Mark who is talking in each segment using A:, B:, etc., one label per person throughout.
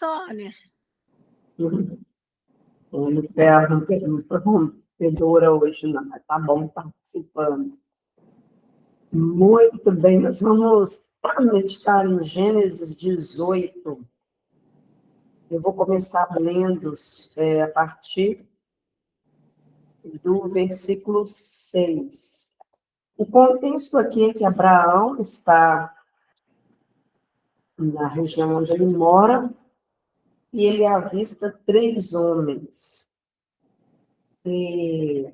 A: Sônia.
B: Ele foi rompedora hoje, não, mas tá bom participando. Muito bem, nós vamos meditar em Gênesis 18. Eu vou começar lendo a partir do versículo 6. O contexto aqui é que Abraão está na região onde ele mora e ele avista 3 homens. E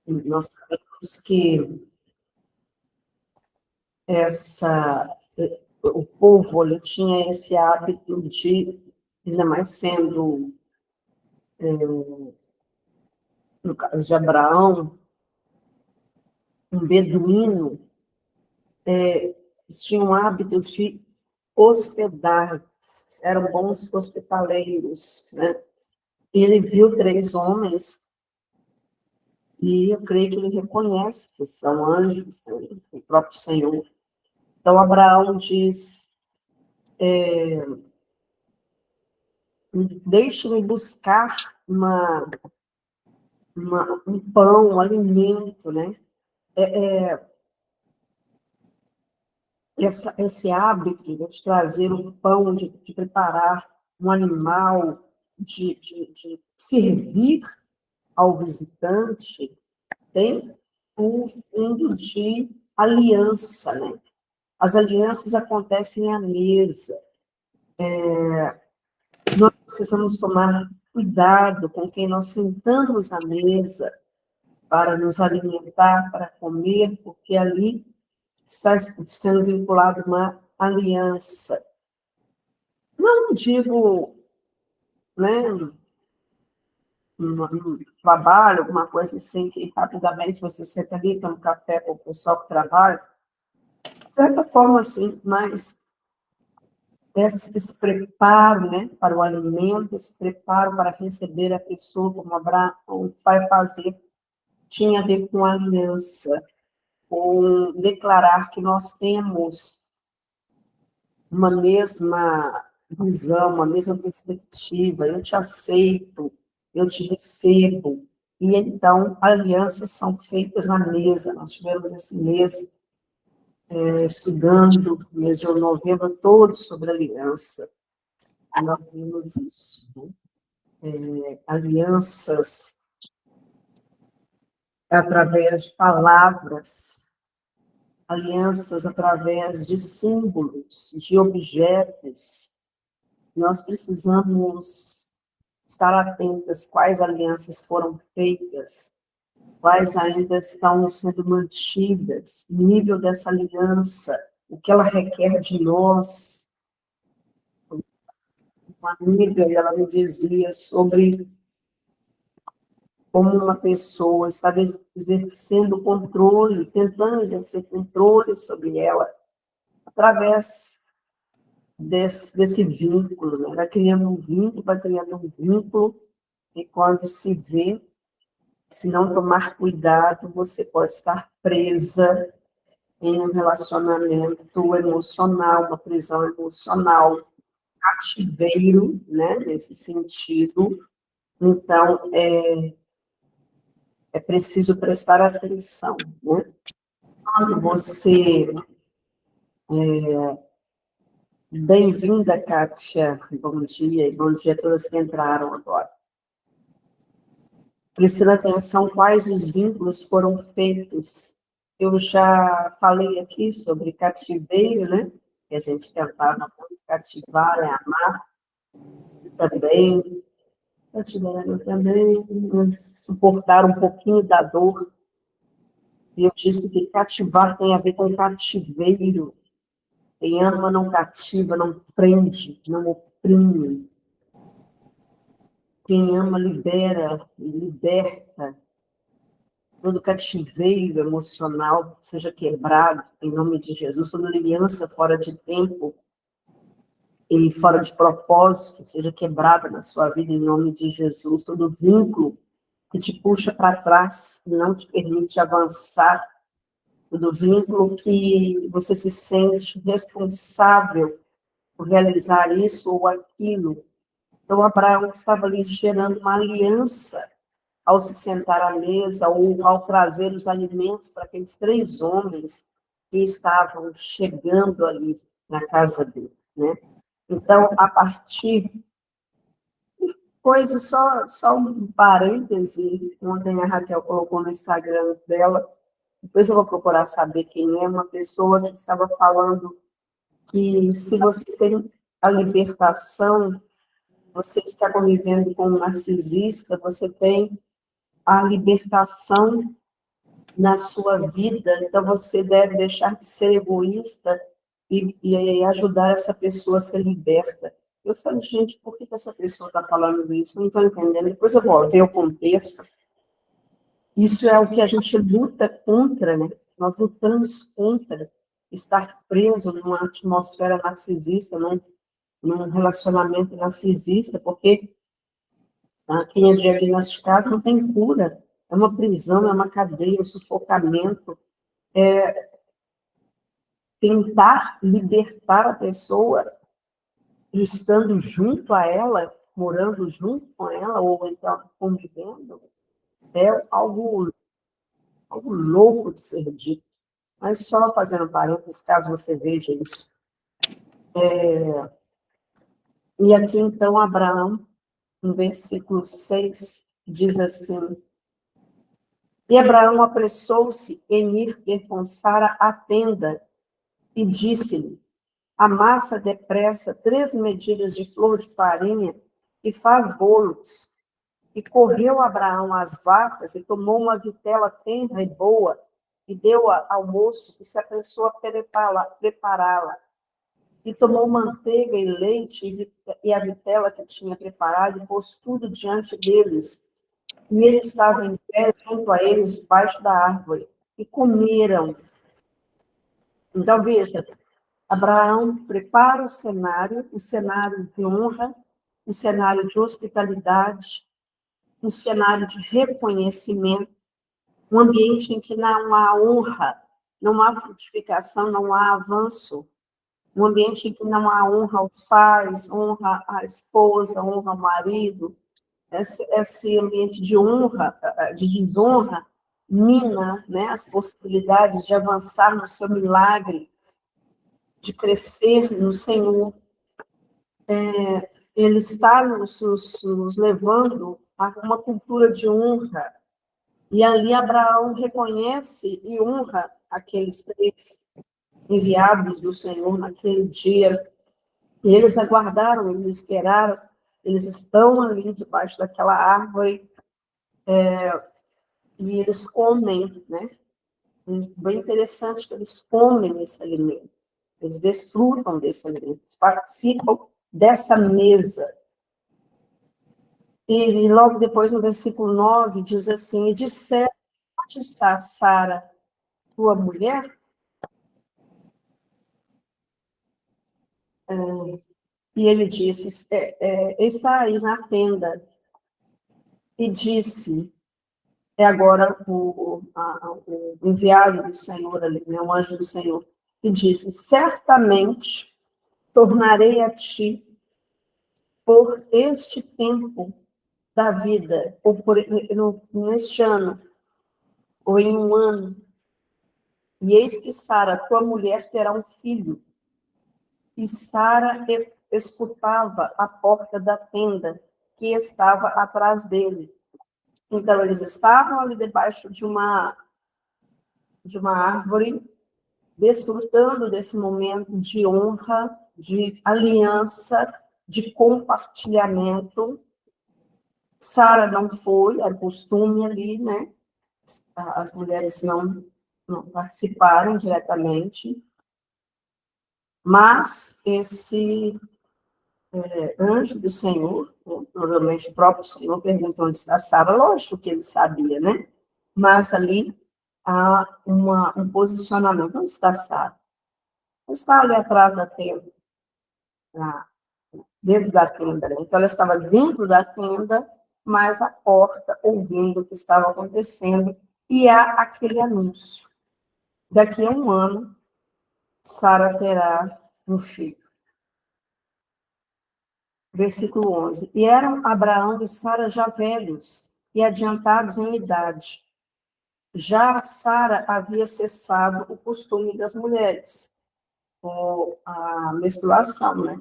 B: nós sabemos que o povo ele tinha esse hábito de, ainda mais sendo, no caso de Abraão, um beduíno, eles tinham o hábito de hospedar, eram bons hospitaleiros, né? E ele viu 3 homens, e eu creio que ele reconhece que são anjos, né? O próprio Senhor. Então, Abraão diz, deixe-me buscar um pão, um alimento, né? Esse hábito de trazer um pão, de preparar um animal, de servir ao visitante, tem um fundo de aliança, né? As alianças acontecem à mesa. Nós precisamos tomar cuidado com quem nós sentamos à mesa para nos alimentar, para comer, porque ali está sendo vinculada uma aliança. Não digo, né, um trabalho, alguma coisa assim, que rapidamente você senta ali, toma um café com o pessoal que trabalha, de certa forma, assim, mas esse preparo, né, para o alimento, esse preparo para receber a pessoa, como Abraão vai fazer, tinha a ver com a aliança, com declarar que nós temos uma mesma visão, uma mesma perspectiva, eu te aceito, eu te recebo, e então alianças são feitas na mesa. Nós tivemos esse mês estudando, mês de novembro todo, sobre aliança, e nós vimos isso, né? Alianças através de palavras, alianças através de símbolos, de objetos. Nós precisamos estar atentas quais alianças foram feitas, quais ainda estão sendo mantidas, o nível dessa aliança, o que ela requer de nós. Uma amiga, ela me dizia sobre como uma pessoa estava exercendo controle, tentando exercer controle sobre ela, através desse vínculo, né? Vai criando um vínculo, e quando se vê, se não tomar cuidado, você pode estar presa em um relacionamento emocional, uma prisão emocional, cativeiro, né, nesse sentido. Então, é preciso prestar atenção, né? Quando você... Bem-vinda, Kátia, bom dia, e bom dia a todas que entraram agora. Prestando atenção quais os vínculos foram feitos. Eu já falei aqui sobre cativeiro, né? Que a gente cantava muito, cativar é amar, também, cativeiro também, suportar um pouquinho da dor. E eu disse que cativar tem a ver com cativeiro. Quem ama não cativa, não prende, não oprime. Quem ama libera, liberta. Todo cativeiro emocional seja quebrado, em nome de Jesus. Toda aliança fora de tempo e fora de propósito seja quebrada na sua vida, em nome de Jesus. Todo vínculo que te puxa para trás e não te permite avançar. Todo vínculo que você se sente responsável realizar isso ou aquilo. Então, Abraão estava ali gerando uma aliança ao se sentar à mesa ou ao trazer os alimentos para aqueles 3 homens que estavam chegando ali na casa dele, né? Então, a partir... Coisa, só um parêntese, ontem a Raquel colocou no Instagram dela, depois eu vou procurar saber quem é, uma pessoa que estava falando que se você tem a libertação, você está convivendo com um narcisista, você tem a libertação na sua vida, então você deve deixar de ser egoísta e ajudar essa pessoa a ser liberta. Eu falei, gente, por que essa pessoa está falando isso? Eu não estou entendendo. Depois eu vou ver o contexto. Isso é o que a gente luta contra, né? Nós lutamos contra estar preso numa atmosfera narcisista, num relacionamento narcisista, porque quem é diagnosticado não tem cura. É uma prisão, é uma cadeia, um sufocamento. Tentar libertar a pessoa estando junto a ela, morando junto com ela, ou então convivendo, é algo louco de ser dito. Mas só fazendo parênteses, caso você veja isso. E aqui, então, Abraão, no versículo 6, diz assim: E Abraão apressou-se em ir ter com Sara à tenda, e disse-lhe: Amassa depressa 3 medidas de flor de farinha e faz bolos. E correu Abraão às vacas e tomou uma vitela tenra e boa e deu-a ao moço que se apressou a prepará-la. E tomou manteiga e leite e a vitela que tinha preparado e pôs tudo diante deles. E ele estava em pé junto a eles debaixo da árvore. E comeram. Então, veja, Abraão prepara o cenário de honra, o cenário de hospitalidade, um cenário de reconhecimento, um ambiente em que não há honra, não há frutificação, não há avanço, um ambiente em que não há honra aos pais, honra à esposa, honra ao marido. Esse ambiente de honra, de desonra, mina, né, as possibilidades de avançar no seu milagre, de crescer no Senhor. Ele está nos levando a uma cultura de honra. E ali Abraão reconhece e honra aqueles 3 enviados do Senhor naquele dia. E eles aguardaram, eles esperaram, eles estão ali debaixo daquela árvore, e eles comem, né? Bem interessante que eles comem esse alimento, eles desfrutam desse alimento, eles participam dessa mesa. E logo depois, no versículo 9, diz assim: E disseram: Onde está Sara, tua mulher? E ele disse: Está aí na tenda. E disse, agora o enviado do Senhor ali, né, o anjo do Senhor, e disse: Certamente tornarei a ti por este tempo da vida, ou neste ano, ou em um ano. E eis que Sara, tua mulher, terá um filho. E Sara escutava a porta da tenda que estava atrás dele. Então, eles estavam ali debaixo de uma árvore, desfrutando desse momento de honra, de aliança, de compartilhamento. Sara não foi, é costume ali, né? As mulheres não participaram diretamente, mas esse anjo do Senhor, né, provavelmente o próprio Senhor, perguntou onde está Sara, lógico que ele sabia, né? Mas ali há um posicionamento, onde está Sara? Está ali atrás da tenda, dentro da tenda, né? Então ela estava dentro da tenda, mas a porta, ouvindo o que estava acontecendo, e há aquele anúncio: daqui a um ano, Sara terá um filho. Versículo 11. E eram Abraão e Sara já velhos e adiantados em idade. Já Sara havia cessado o costume das mulheres, ou a menstruação, né?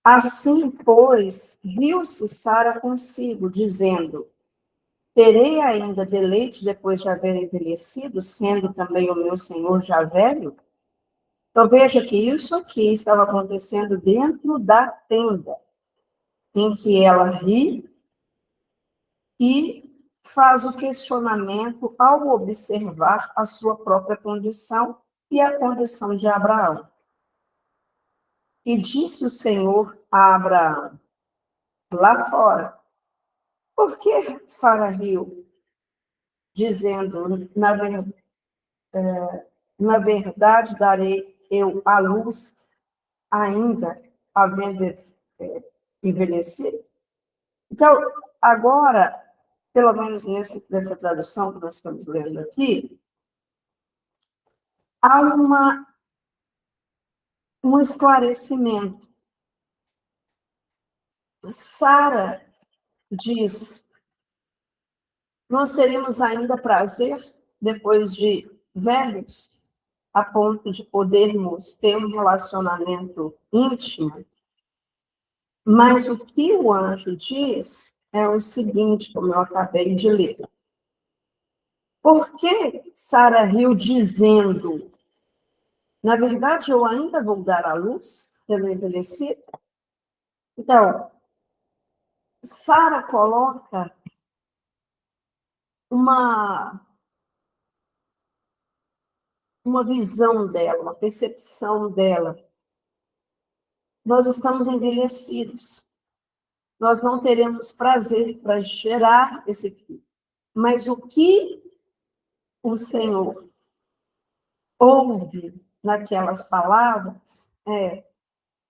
B: Assim, pois, riu-se Sara consigo, dizendo: terei ainda deleite depois de haver envelhecido, sendo também o meu senhor já velho? Então, veja que isso aqui estava acontecendo dentro da tenda, em que ela ri e faz o questionamento ao observar a sua própria condição e a condição de Abraão. E disse o Senhor a Abraão, lá fora: por que Sara riu, dizendo, na verdade darei eu à luz ainda havendo envelhecido? Então, agora, pelo menos nessa tradução que nós estamos lendo aqui, há um esclarecimento. Sara diz: nós teremos ainda prazer, depois de velhos, a ponto de podermos ter um relacionamento íntimo. Mas o que o anjo diz é o seguinte, como eu acabei de ler. Por que Sara riu dizendo: na verdade, eu ainda vou dar à luz pelo envelhecido? Então, Sara coloca uma visão dela, uma percepção dela. Nós estamos envelhecidos. Nós não teremos prazer para gerar esse filho. Mas o que o Senhor ouve naquelas palavras é: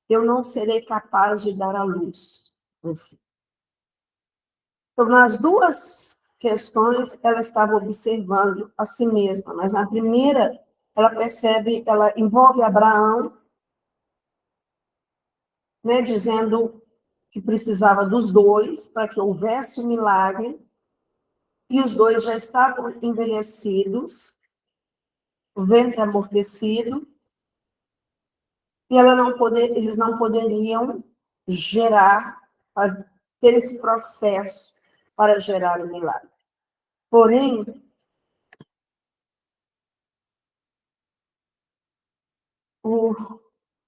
B: eu não serei capaz de dar à luz um filho. Então, nas duas questões, ela estava observando a si mesma, mas na primeira, ela percebe, ela envolve Abraão, né, dizendo que precisava dos dois para que houvesse um milagre, e os dois já estavam envelhecidos, o ventre amortecido, e eles não poderiam gerar, ter esse processo para gerar o milagre. Porém, o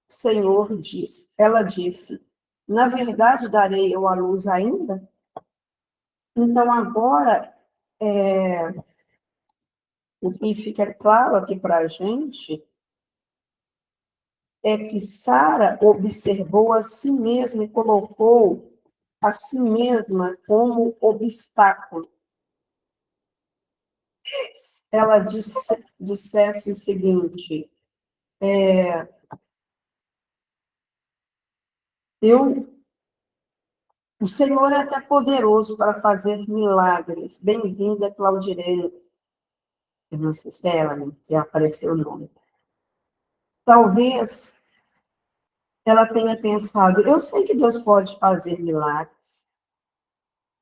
B: Senhor disse, ela disse: na verdade darei eu à luz ainda? Então agora, o que fica claro aqui para a gente é que Sara observou a si mesma e colocou a si mesma como obstáculo. Ela dissesse o seguinte: o Senhor é até poderoso para fazer milagres. Bem-vinda, Claudirene. Eu não sei se é ela, né, que apareceu o nome. Talvez ela tenha pensado: eu sei que Deus pode fazer milagres.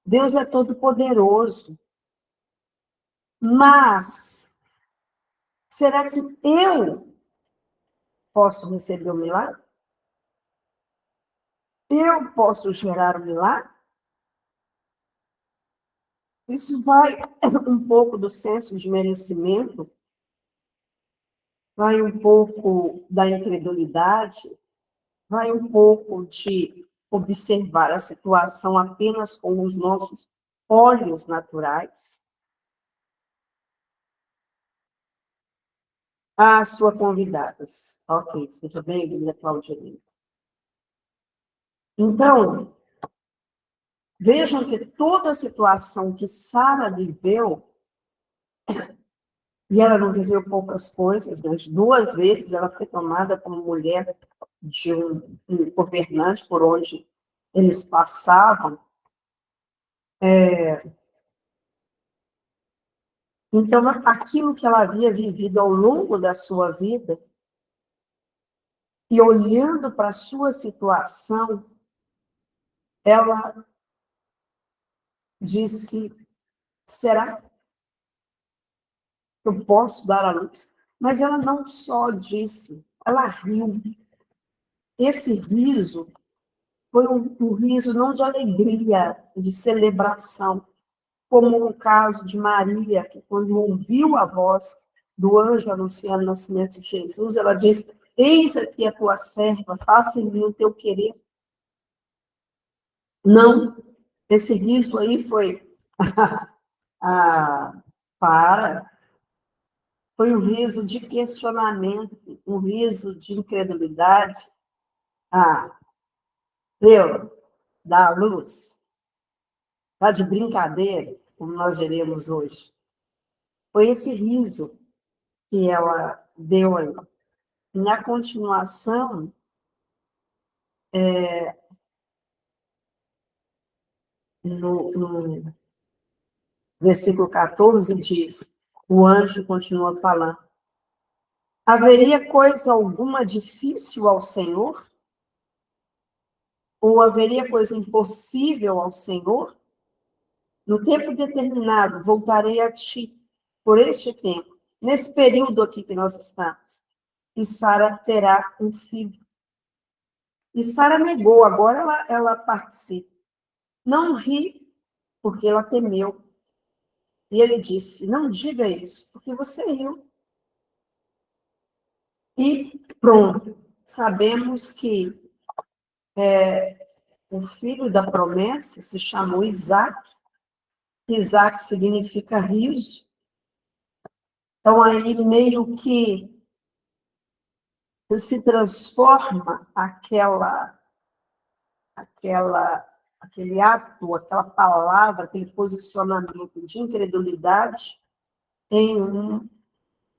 B: Deus é todo poderoso. Mas será que eu posso receber o milagre? Eu posso gerar o milagre? Isso vai um pouco do senso de merecimento, vai um pouco da incredulidade, vai um pouco de observar a situação apenas com os nossos olhos naturais. A sua convidada. Ok, seja bem-vinda, Claudinei. Então, vejam que toda a situação que Sara viveu, e ela não viveu poucas coisas, né? 2 vezes ela foi tomada como mulher de um governante por onde eles passavam. Então, aquilo que ela havia vivido ao longo da sua vida, e olhando para a sua situação, ela disse, será que eu posso dar à luz? Mas ela não só disse, ela riu. Esse riso foi um riso não de alegria, de celebração, como no caso de Maria, que quando ouviu a voz do anjo anunciando o nascimento de Jesus, ela disse, eis aqui a tua serva, faça em mim o teu querer. Não, esse riso aí foi, ah, para, foi um riso de questionamento, um riso de incredulidade. Ah, eu, da luz, tá de brincadeira, como nós veremos hoje. Foi esse riso que ela deu aí. Na continuação, no versículo 14, diz, o anjo continua falando, haveria coisa alguma difícil ao Senhor? Ou haveria coisa impossível ao Senhor? No tempo determinado, voltarei a ti, por este tempo, nesse período aqui que nós estamos. E Sara terá um filho. E Sara negou, agora ela participa. Não ri, porque ela temeu. E ele disse, não diga isso, porque você riu. E pronto, sabemos que o filho da promessa se chamou Isaac. Isaac significa riso. Então, aí meio que se transforma aquele ato, aquela palavra, aquele posicionamento de incredulidade em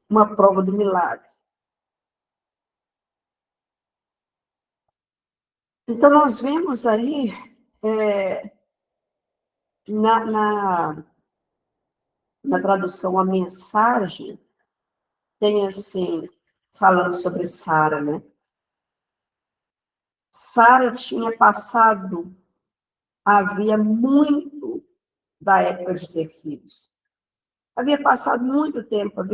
B: uma prova do milagre. Então, nós vemos aí, na tradução, a mensagem, tem assim, falando sobre Sara, né? Sara tinha passado, havia muito da época de ter filhos. Havia passado muito tempo,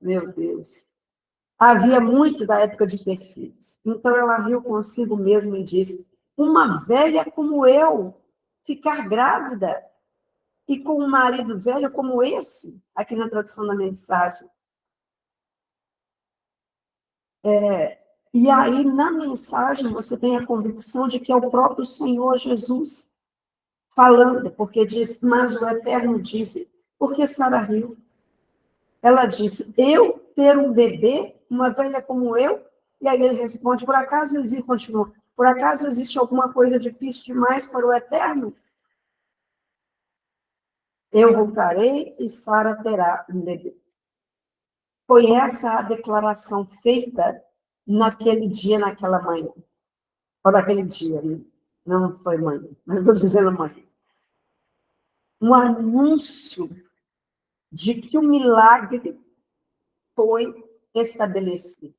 B: meu Deus, havia muito da época de ter filhos. Então ela riu consigo mesma e disse, uma velha como eu, ficar grávida, e com um marido velho como esse, aqui na tradução da mensagem. E aí, na mensagem, você tem a convicção de que é o próprio Senhor Jesus falando, porque diz, mas o Eterno disse, porque Sara riu. Ela disse, eu ter um bebê, uma velha como eu? E aí ele responde, por acaso existe, continua, por acaso existe alguma coisa difícil demais para o Eterno? Eu voltarei e Sara terá um bebê. Foi essa a declaração feita naquele dia, naquela manhã. Ou naquele dia, né? Não foi manhã, mas estou dizendo manhã. Um anúncio de que o milagre foi estabelecido.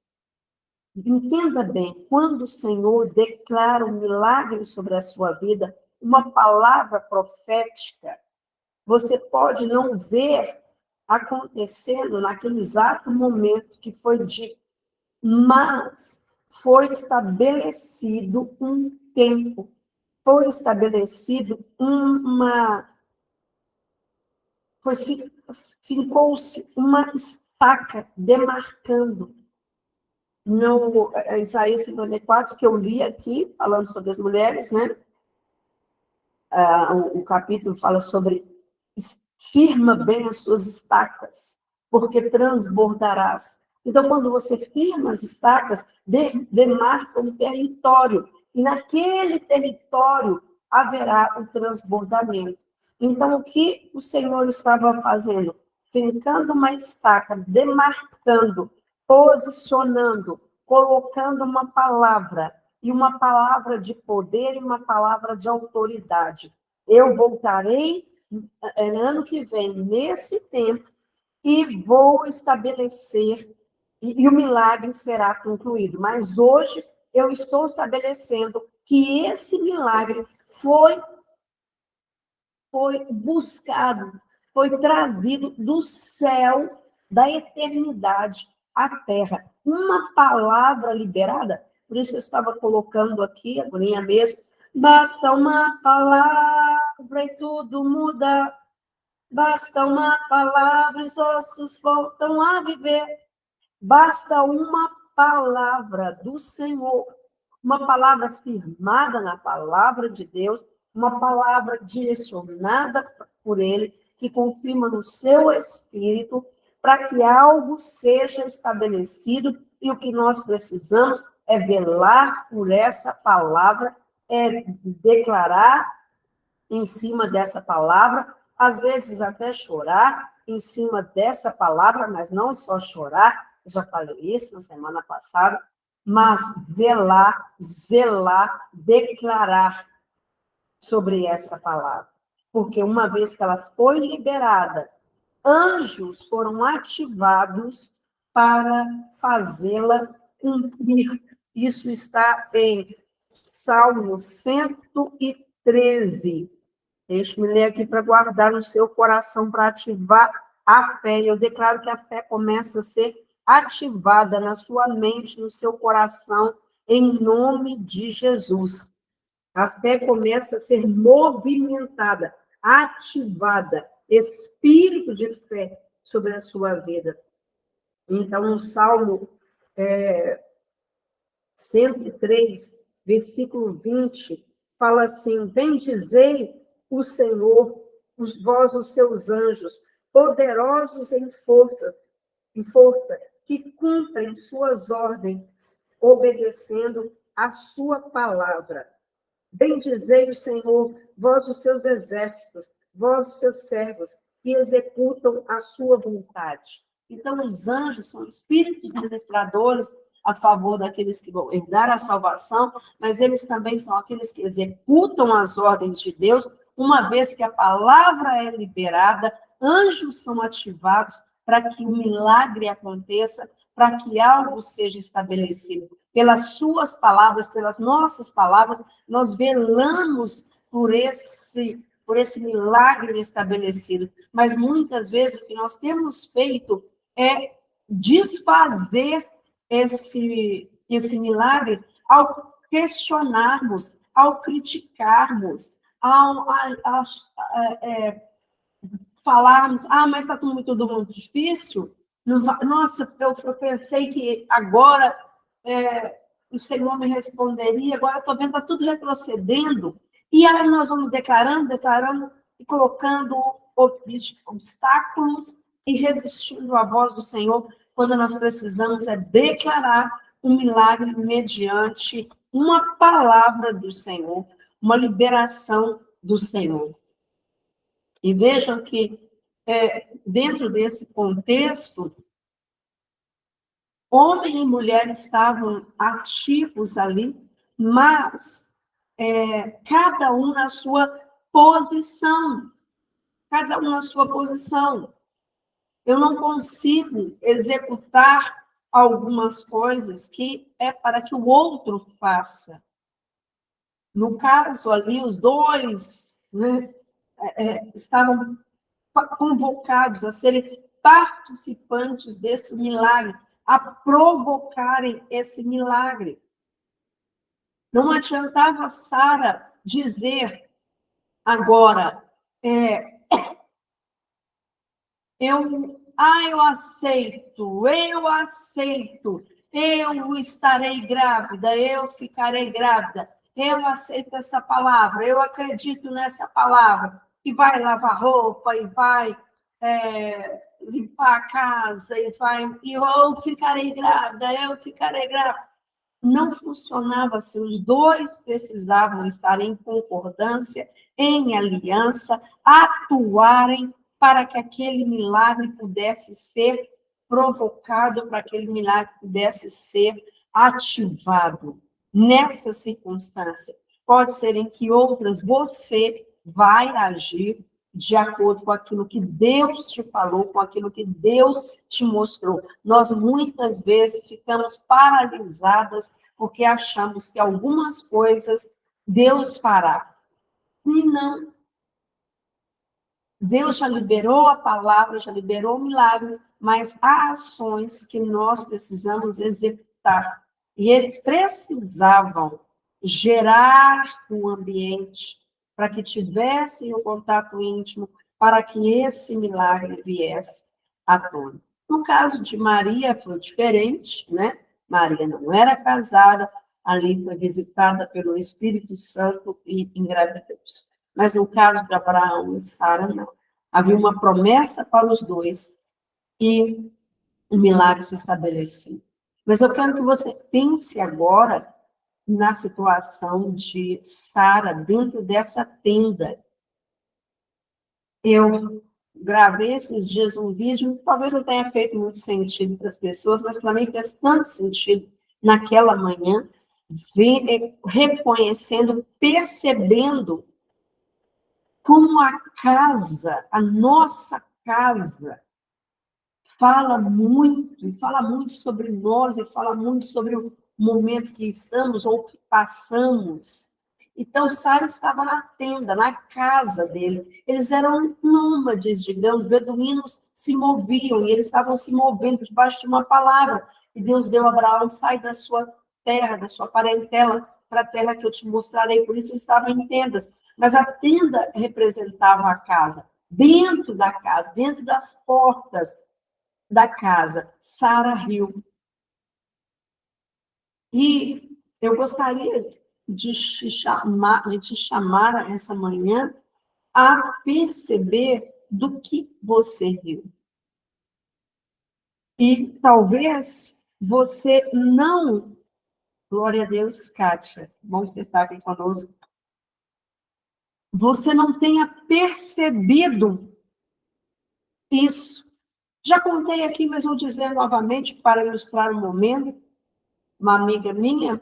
B: Entenda bem, quando o Senhor declara um milagre sobre a sua vida, uma palavra profética, você pode não ver acontecendo naquele exato momento que foi dito, mas foi estabelecido um tempo, foi estabelecido fincou-se uma estaca demarcando. No Isaías 54, que eu li aqui, falando sobre as mulheres, né? O capítulo fala sobre firma bem as suas estacas, porque transbordarás. Então, quando você firma as estacas, demarca um território, e naquele território haverá o transbordamento. Então, o que o Senhor estava fazendo? Fincando uma estaca, demarcando, posicionando, colocando uma palavra, e uma palavra de poder e uma palavra de autoridade. Eu voltarei ano que vem, nesse tempo, e vou estabelecer, e o milagre será concluído. Mas hoje eu estou estabelecendo que esse milagre foi buscado, foi trazido do céu, da eternidade à terra. Uma palavra liberada, por isso eu estava colocando aqui, agora mesmo, basta uma palavra e tudo muda. Basta uma palavra e os ossos voltam a viver. Basta uma palavra do Senhor, uma palavra firmada na palavra de Deus, uma palavra direcionada por Ele, que confirma no seu espírito, para que algo seja estabelecido, e o que nós precisamos é velar por essa palavra, é declarar em cima dessa palavra, às vezes até chorar em cima dessa palavra, mas não só chorar, eu já falei isso na semana passada, mas velar, zelar, declarar sobre essa palavra. Porque uma vez que ela foi liberada, anjos foram ativados para fazê-la cumprir. Isso está em Salmo 113. Deixe-me ler aqui para guardar no seu coração, para ativar a fé. Eu declaro que a fé começa a ser ativada na sua mente, no seu coração, em nome de Jesus. A fé começa a ser movimentada, ativada, espírito de fé sobre a sua vida. Então, no Salmo 103, versículo 20, fala assim: bendizei o Senhor, vós os seus anjos, poderosos em força, que cumprem suas ordens, obedecendo a sua palavra. Bendizei o Senhor, vós os seus exércitos, vós os seus servos, que executam a sua vontade. Então, os anjos são espíritos ministradores a favor daqueles que vão herdar a salvação, mas eles também são aqueles que executam as ordens de Deus. Uma vez que a palavra é liberada, anjos são ativados para que o milagre aconteça, para que algo seja estabelecido. Pelas suas palavras, pelas nossas palavras, nós velamos por esse milagre estabelecido. Mas muitas vezes o que nós temos feito é desfazer esse milagre ao questionarmos, ao criticarmos, ao falarmos, mas está tudo muito difícil. Nossa, eu pensei que agora o Senhor me responderia, agora eu estou vendo, está tudo retrocedendo. E aí nós vamos declarando e colocando obstáculos e resistindo à voz do Senhor, quando nós precisamos declarar um milagre mediante uma palavra do Senhor, uma liberação do Senhor. E vejam que, dentro desse contexto, homem e mulher estavam ativos ali, mas cada um na sua posição. Cada um na sua posição. Eu não consigo executar algumas coisas que é para que o outro faça. No caso ali, os dois, né, estavam convocados a serem participantes desse milagre, a provocarem esse milagre. Não adiantava Sara dizer agora, eu aceito, eu estarei grávida, eu ficarei grávida, eu aceito essa palavra, eu acredito nessa palavra, e vai lavar roupa, e vai limpar a casa, e eu ficarei grávida. Não funcionava assim, os dois precisavam estar em concordância, em aliança, atuarem para que aquele milagre pudesse ser provocado, para que aquele milagre pudesse ser ativado. Nessa circunstância, pode ser em que outras você vai agir de acordo com aquilo que Deus te falou, com aquilo que Deus te mostrou. Nós, muitas vezes, ficamos paralisadas porque achamos que algumas coisas Deus fará. E não. Deus já liberou a palavra, já liberou o milagre, mas há ações que nós precisamos executar. E eles precisavam gerar um ambiente para que tivessem o contato íntimo, para que esse milagre viesse à tona. No caso de Maria foi diferente, né? Maria não era casada, ali foi visitada pelo Espírito Santo e engravidou. Mas no caso de Abraão e Sara, não. Havia uma promessa para os dois e o milagre se estabeleceu. Mas eu quero que você pense agora na situação de Sara dentro dessa tenda. Eu gravei esses dias um vídeo, talvez não tenha feito muito sentido para as pessoas, mas para mim fez tanto sentido naquela manhã, reconhecendo, percebendo como a casa, a nossa casa, fala muito sobre nós e fala muito sobre o momento que estamos ou que passamos. Então, Sara estava na tenda, na casa dele. Eles eram nômades, digamos, beduínos se moviam, e eles estavam se movendo debaixo de uma palavra. E Deus deu a Abraão, sai da sua terra, da sua parentela, para a terra que eu te mostrarei. Por isso, eles estavam em tendas. Mas a tenda representava a casa. Dentro da casa, dentro das portas da casa, Sara riu. E eu gostaria de te chamar essa manhã a perceber do que você riu. E talvez você não... Glória a Deus, Kátia. Bom que você está aqui conosco. Você não tenha percebido isso. Já contei aqui, mas vou dizer novamente para ilustrar o momento. Uma amiga minha,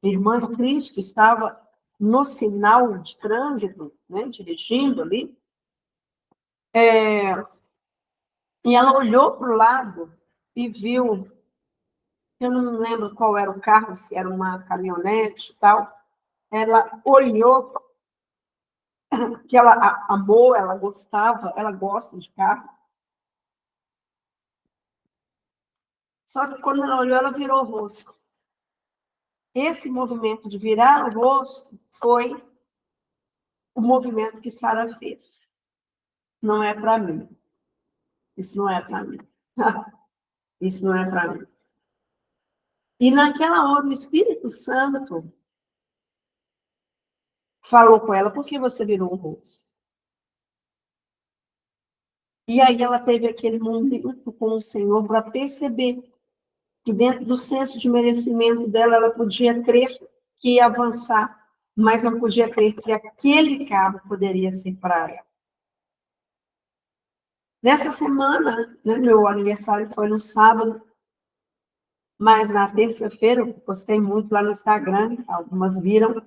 B: irmã de Cristo, estava no sinal de trânsito, né, dirigindo ali, e ela olhou para o lado e viu, eu não lembro qual era o carro, se era uma caminhonete e tal, ela olhou, que ela amou, ela gostava, ela gosta de carro, só que quando ela olhou, ela virou o rosto. Esse movimento de virar o rosto foi o movimento que Sara fez. Não é para mim. Isso não é para mim. Isso não é para mim. E naquela hora, o Espírito Santo falou com ela, por que você virou o rosto? E aí ela teve aquele momento com o Senhor para perceber que dentro do senso de merecimento dela, ela podia crer que ia avançar, mas não podia crer que aquele carro poderia ser para ela. Nessa semana, né, meu aniversário foi no sábado, mas na terça-feira, eu postei muito lá no Instagram, algumas viram,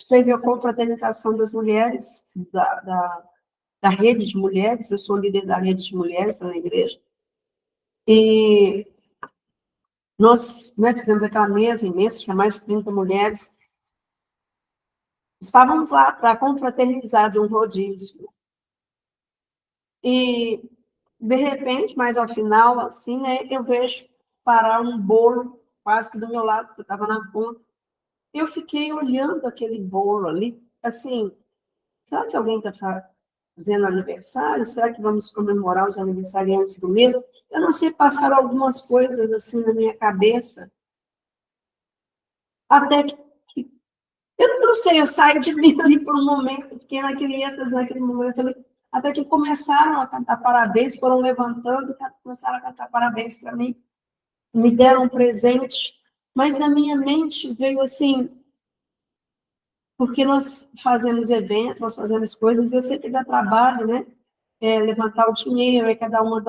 B: teve a confraternização das mulheres, da rede de mulheres, eu sou líder da rede de mulheres na igreja, e nós, né, fizemos aquela mesa imensa, tinha mais de 30 mulheres, estávamos lá para confraternizar de um rodízio. E, de repente, mais ao final, assim, né, eu vejo parar um bolo quase que do meu lado, porque eu estava na ponta. Eu fiquei olhando aquele bolo ali, assim, será que alguém está fazendo aniversário? Será que vamos comemorar os aniversariantes do mês? Eu não sei, passaram algumas coisas assim na minha cabeça, até que eu não sei, eu saio de mim ali por um momento, fiquei naquele momento ali, até que começaram a cantar parabéns, foram levantando, começaram a cantar parabéns para mim, me deram um presente, mas na minha mente veio assim, porque nós fazemos eventos, nós fazemos coisas, e eu sei que dá trabalho, né? Levantar o dinheiro, aí cada uma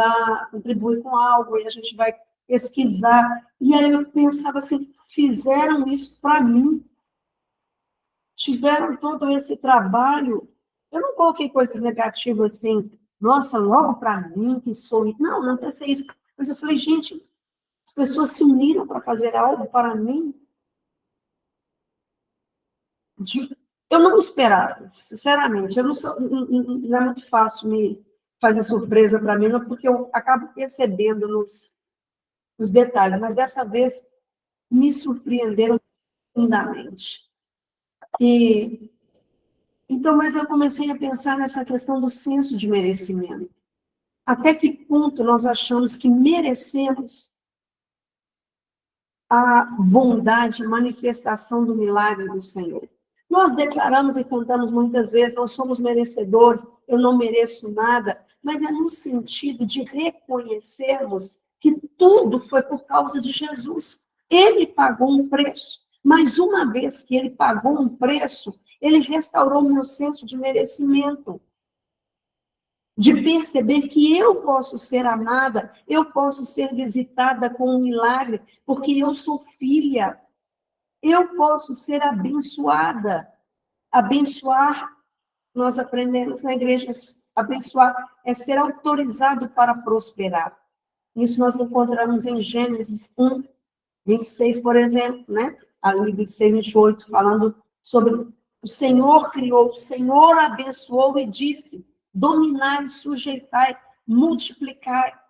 B: contribui com algo, e a gente vai pesquisar. E aí eu pensava assim, fizeram isso para mim, tiveram todo esse trabalho. Eu não coloquei coisas negativas assim, nossa, logo para mim, que sou... Não pensei isso. Mas eu falei, gente, as pessoas se uniram para fazer algo para mim. Eu não esperava, sinceramente. Não é muito fácil me fazer surpresa para mim, porque eu acabo percebendo nos detalhes, mas dessa vez me surpreenderam profundamente. Então, mas eu comecei a pensar nessa questão do senso de merecimento. Até que ponto nós achamos que merecemos a bondade, manifestação do milagre do Senhor? Nós declaramos e cantamos muitas vezes, nós somos merecedores, eu não mereço nada, mas é no sentido de reconhecermos que tudo foi por causa de Jesus. Ele pagou um preço, mas uma vez que ele pagou um preço, ele restaurou o meu senso de merecimento, de perceber que eu posso ser amada, eu posso ser visitada com um milagre, porque eu sou filha. Eu posso ser abençoada. Abençoar, nós aprendemos na igreja, abençoar é ser autorizado para prosperar. Isso nós encontramos em Gênesis 1, 26, por exemplo, né? Ali 26, 28, falando sobre o Senhor criou, o Senhor abençoou e disse: dominai, sujeitai, multiplicar,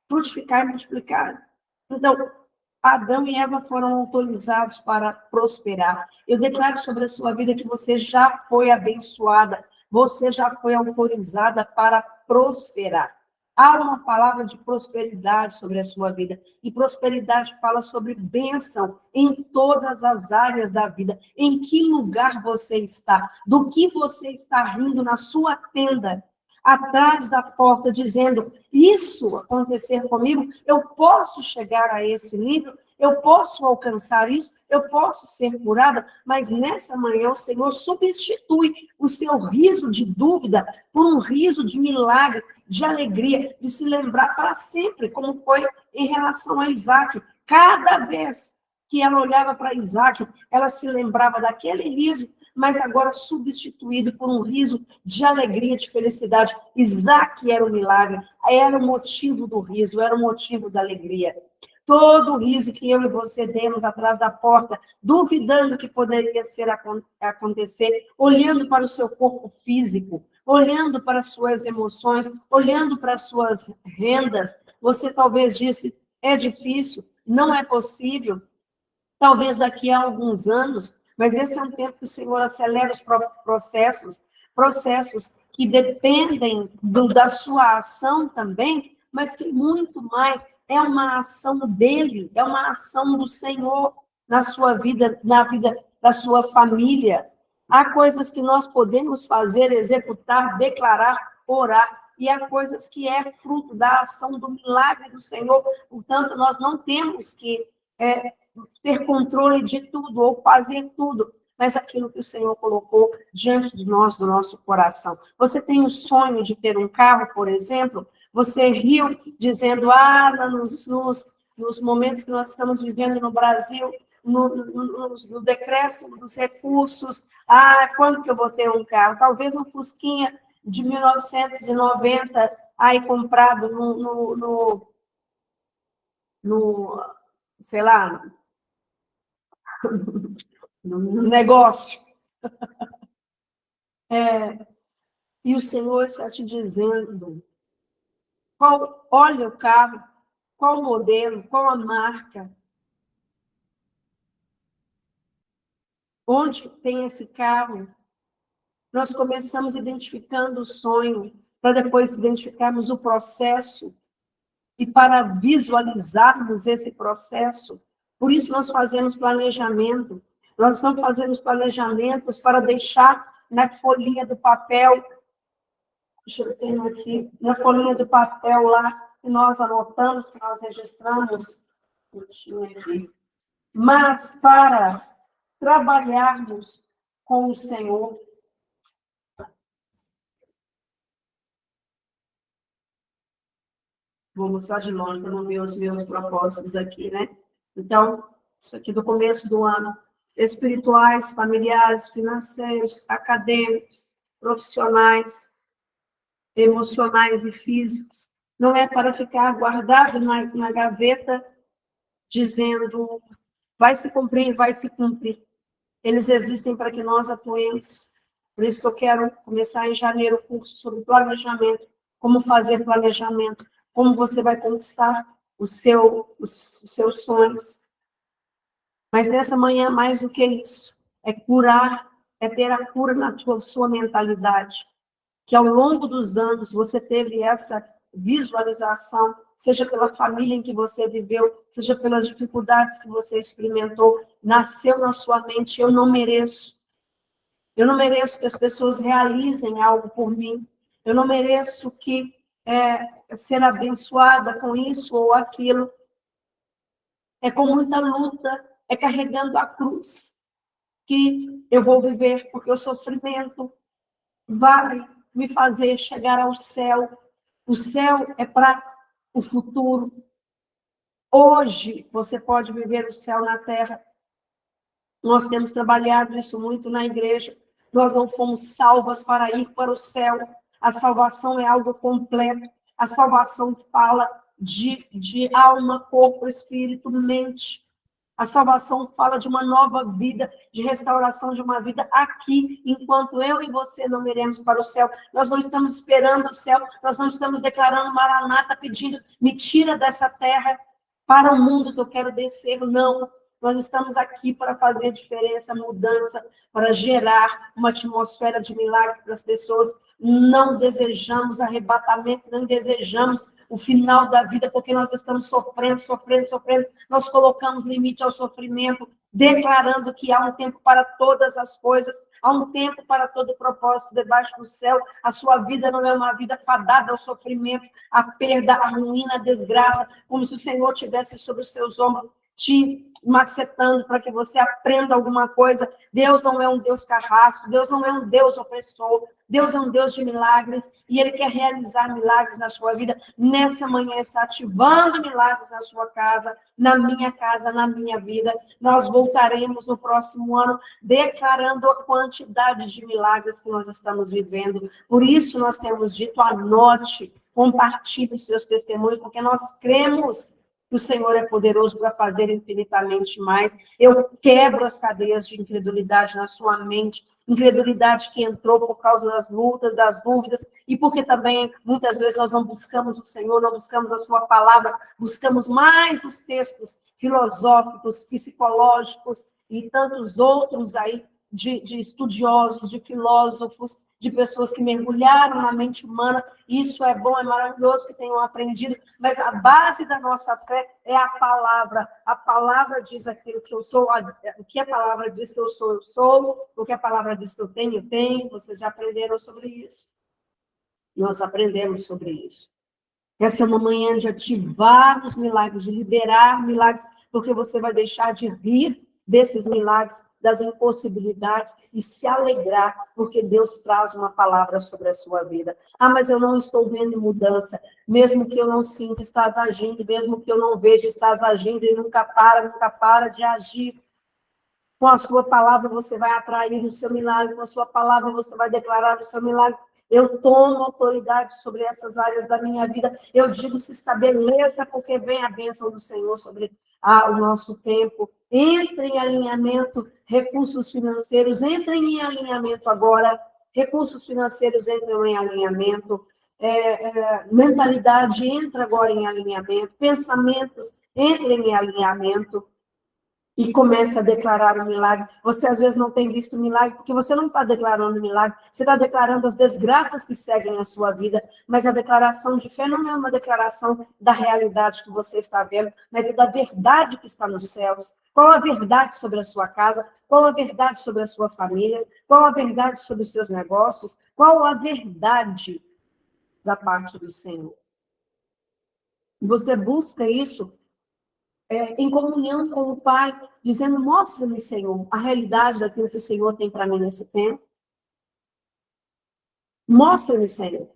B: frutificar e multiplicar. Então, Adão e Eva foram autorizados para prosperar. Eu declaro sobre a sua vida que você já foi abençoada, você já foi autorizada para prosperar. Há uma palavra de prosperidade sobre a sua vida. E prosperidade fala sobre bênção em todas as áreas da vida. Em que lugar você está? Do que você está rindo na sua tenda, atrás da porta, dizendo: isso acontecer comigo, eu posso chegar a esse nível, eu posso alcançar isso, eu posso ser curada, mas nessa manhã o Senhor substitui o seu riso de dúvida por um riso de milagre, de alegria, de se lembrar para sempre, como foi em relação a Isaac. Cada vez que ela olhava para Isaac, ela se lembrava daquele riso, mas agora substituído por um riso de alegria, de felicidade. Isaac era o milagre, era o motivo do riso, era o motivo da alegria. Todo o riso que eu e você demos atrás da porta, duvidando que poderia acontecer, olhando para o seu corpo físico, olhando para as suas emoções, olhando para as suas rendas, você talvez disse: é difícil, não é possível, talvez daqui a alguns anos, mas esse é um tempo que o Senhor acelera os processos que dependem da sua ação também, mas que muito mais é uma ação dele, é uma ação do Senhor na sua vida, na vida da sua família. Há coisas que nós podemos fazer, executar, declarar, orar, e há coisas que é fruto da ação do milagre do Senhor. Portanto, nós não temos que ter controle de tudo ou fazer tudo, mas aquilo que o Senhor colocou diante de nós, do nosso coração. Você tem o sonho de ter um carro, por exemplo? Você riu dizendo: nos momentos que nós estamos vivendo no Brasil, no decréscimo dos recursos, quando que eu vou ter um carro? Talvez um Fusquinha de 1990, aí comprado sei lá, no negócio. E o Senhor está te dizendo: olha o carro, qual o modelo, qual a marca, onde tem esse carro. Nós começamos identificando o sonho, para depois identificarmos o processo e para visualizarmos esse processo. Por isso nós fazemos planejamento. Nós não fazemos planejamentos para deixar na folhinha do papel. Deixa eu ter aqui, na folhinha do papel lá, que nós anotamos, que nós registramos. Mas para trabalharmos com o Senhor. Vou mostrar de longe para não ver os meus propósitos aqui, né? Então, isso aqui do começo do ano. Espirituais, familiares, financeiros, acadêmicos, profissionais, emocionais e físicos. Não é para ficar guardado na gaveta, dizendo: vai se cumprir, vai se cumprir. Eles existem para que nós atuemos. Por isso que eu quero começar em janeiro o curso sobre planejamento, como fazer planejamento, como você vai conquistar os seus sonhos. Mas nessa manhã, mais do que isso, é curar, é ter a cura na sua mentalidade. Que ao longo dos anos você teve essa visualização, seja pela família em que você viveu, seja pelas dificuldades que você experimentou, nasceu na sua mente, eu não mereço. Eu não mereço que as pessoas realizem algo por mim. Eu não mereço que ser abençoada com isso ou aquilo. É com muita luta, é carregando a cruz que eu vou viver, porque o sofrimento vai me fazer chegar ao céu. O céu é para o futuro. Hoje você pode viver o céu na terra. Nós temos trabalhado isso muito na igreja. Nós não fomos salvas para ir para o céu. A salvação é algo completo. A salvação fala de alma, corpo, espírito, mente. A salvação fala de uma nova vida, de restauração de uma vida aqui, enquanto eu e você não iremos para o céu. Nós não estamos esperando o céu, nós não estamos declarando Maranata, pedindo, me tira dessa terra para o mundo que eu quero descer. Não, nós estamos aqui para fazer diferença, mudança, para gerar uma atmosfera de milagre para as pessoas. Não desejamos arrebatamento, não desejamos o final da vida, porque nós estamos sofrendo. Nós colocamos limite ao sofrimento, declarando que há um tempo para todas as coisas, há um tempo para todo propósito debaixo do céu. A sua vida não é uma vida fadada ao sofrimento, à perda, à ruína, à desgraça, como se o Senhor tivesse sobre os seus ombros te macetando para que você aprenda alguma coisa. Deus não é um Deus carrasco, Deus não é um Deus opressor, Deus é um Deus de milagres, e Ele quer realizar milagres na sua vida. Nessa manhã está ativando milagres na sua casa, na minha vida. Nós voltaremos no próximo ano declarando a quantidade de milagres que nós estamos vivendo. Por isso nós temos dito, anote, compartilhe os seus testemunhos, porque nós cremos que o Senhor é poderoso para fazer infinitamente mais. Eu quebro as cadeias de incredulidade na sua mente, incredulidade que entrou por causa das lutas, das dúvidas, e porque também, muitas vezes, nós não buscamos o Senhor, não buscamos a sua palavra, buscamos mais os textos filosóficos, psicológicos e tantos outros aí, de estudiosos, de filósofos, de pessoas que mergulharam na mente humana. Isso é bom, é maravilhoso que tenham aprendido, mas a base da nossa fé é a palavra. A palavra diz aquilo que eu sou, o que a palavra diz que eu sou, o que a palavra diz que eu tenho. Vocês já aprenderam sobre isso. Nós aprendemos sobre isso. Essa é uma manhã de ativar os milagres, de liberar milagres, porque você vai deixar de rir desses milagres, das impossibilidades, e se alegrar, porque Deus traz uma palavra sobre a sua vida. Ah, mas eu não estou vendo mudança. Mesmo que eu não sinta, estás agindo. Mesmo que eu não veja, estás agindo, e nunca para de agir. Com a sua palavra você vai atrair o seu milagre, com a sua palavra você vai declarar o seu milagre. Eu tomo autoridade sobre essas áreas da minha vida. Eu digo, se estabeleça, porque vem a bênção do Senhor sobre o nosso tempo. Entre em alinhamento, recursos financeiros, entrem em alinhamento agora. Recursos financeiros entram em alinhamento. Mentalidade entra agora em alinhamento. Pensamentos entrem em alinhamento. E começa a declarar o milagre. Você, às vezes, não tem visto o milagre, porque você não está declarando o milagre, você está declarando as desgraças que seguem a sua vida, mas a declaração de fé não é uma declaração da realidade que você está vendo, mas é da verdade que está nos céus. Qual a verdade sobre a sua casa? Qual a verdade sobre a sua família? Qual a verdade sobre os seus negócios? Qual a verdade da parte do Senhor? Você busca isso em comunhão com o Pai, dizendo, mostra-me, Senhor, a realidade daquilo que o Senhor tem para mim nesse tempo. Mostra-me, Senhor,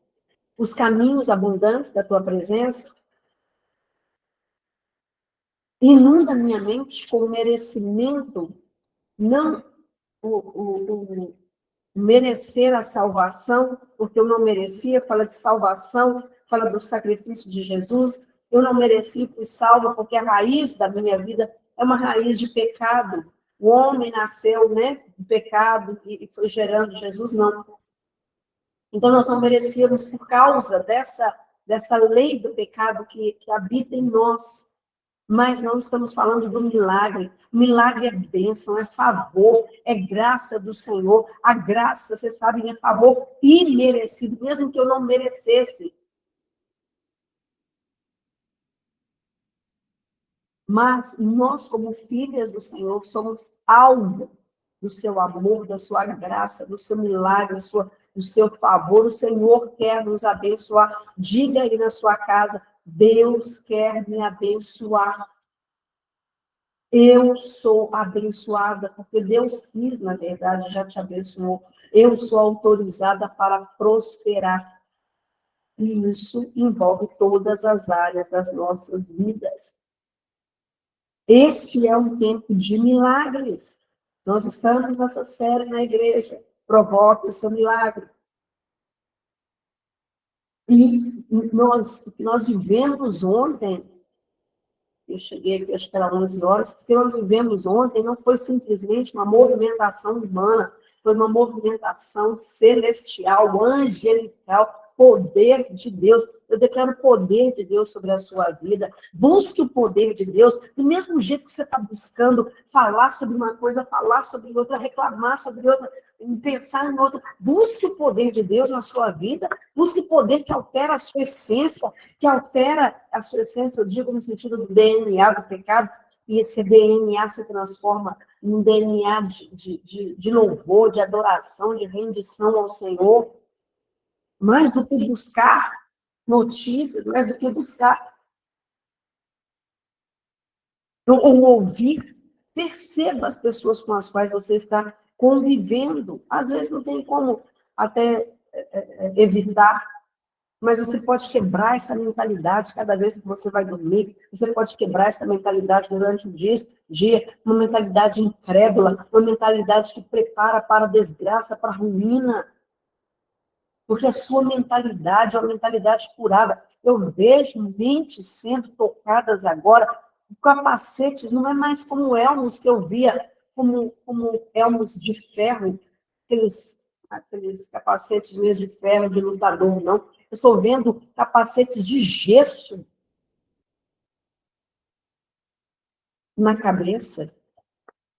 B: os caminhos abundantes da Tua presença. Inunda minha mente com o merecimento, não o merecer a salvação, porque eu não merecia, fala de salvação, fala do sacrifício de Jesus. Eu não mereci, fui salva, porque a raiz da minha vida é uma raiz de pecado. o homem nasceu, né, do pecado e foi gerando Jesus, não. Então, nós não merecíamos, por causa dessa lei do pecado que habita em nós. Mas não estamos falando do milagre. O milagre é bênção, é favor, é graça do Senhor. A graça, vocês sabem, é favor imerecido, mesmo que eu não merecesse. Mas nós, como filhas do Senhor, somos alvo do seu amor, da sua graça, do seu milagre, do seu favor. O Senhor quer nos abençoar. Diga aí na sua casa, Deus quer me abençoar. Eu sou abençoada, porque Deus quis, na verdade, já te abençoou. Eu sou autorizada para prosperar. E isso envolve todas as áreas das nossas vidas. Este é um tempo de milagres. Nós estamos nessa série na igreja. Provoque o seu milagre. E nós vivemos ontem, eu cheguei aqui, acho que era 11 horas, o que nós vivemos ontem não foi simplesmente uma movimentação humana, foi uma movimentação celestial, angelical, poder de Deus. Eu declaro o poder de Deus sobre a sua vida. Busque o poder de Deus, do mesmo jeito que você está buscando falar sobre uma coisa, falar sobre outra, reclamar sobre outra, pensar em outra. Busque o poder de Deus na sua vida, busque o poder que altera a sua essência, eu digo no sentido do DNA do pecado, e esse DNA se transforma em um DNA de louvor, de adoração, de rendição ao Senhor. Mais do que buscar notícias, mais do que buscar ou ouvir, perceba as pessoas com as quais você está convivendo. Às vezes não tem como até evitar, mas você pode quebrar essa mentalidade cada vez que você vai dormir, você pode quebrar essa mentalidade durante o dia, uma mentalidade incrédula, uma mentalidade que prepara para a desgraça, para a ruína. Porque a sua mentalidade é uma mentalidade curada. Eu vejo mentes sendo tocadas agora, capacetes, não é mais como elmos que eu via, como elmos de ferro, aqueles capacetes mesmo de ferro, de lutador, não. Eu estou vendo capacetes de gesso na cabeça,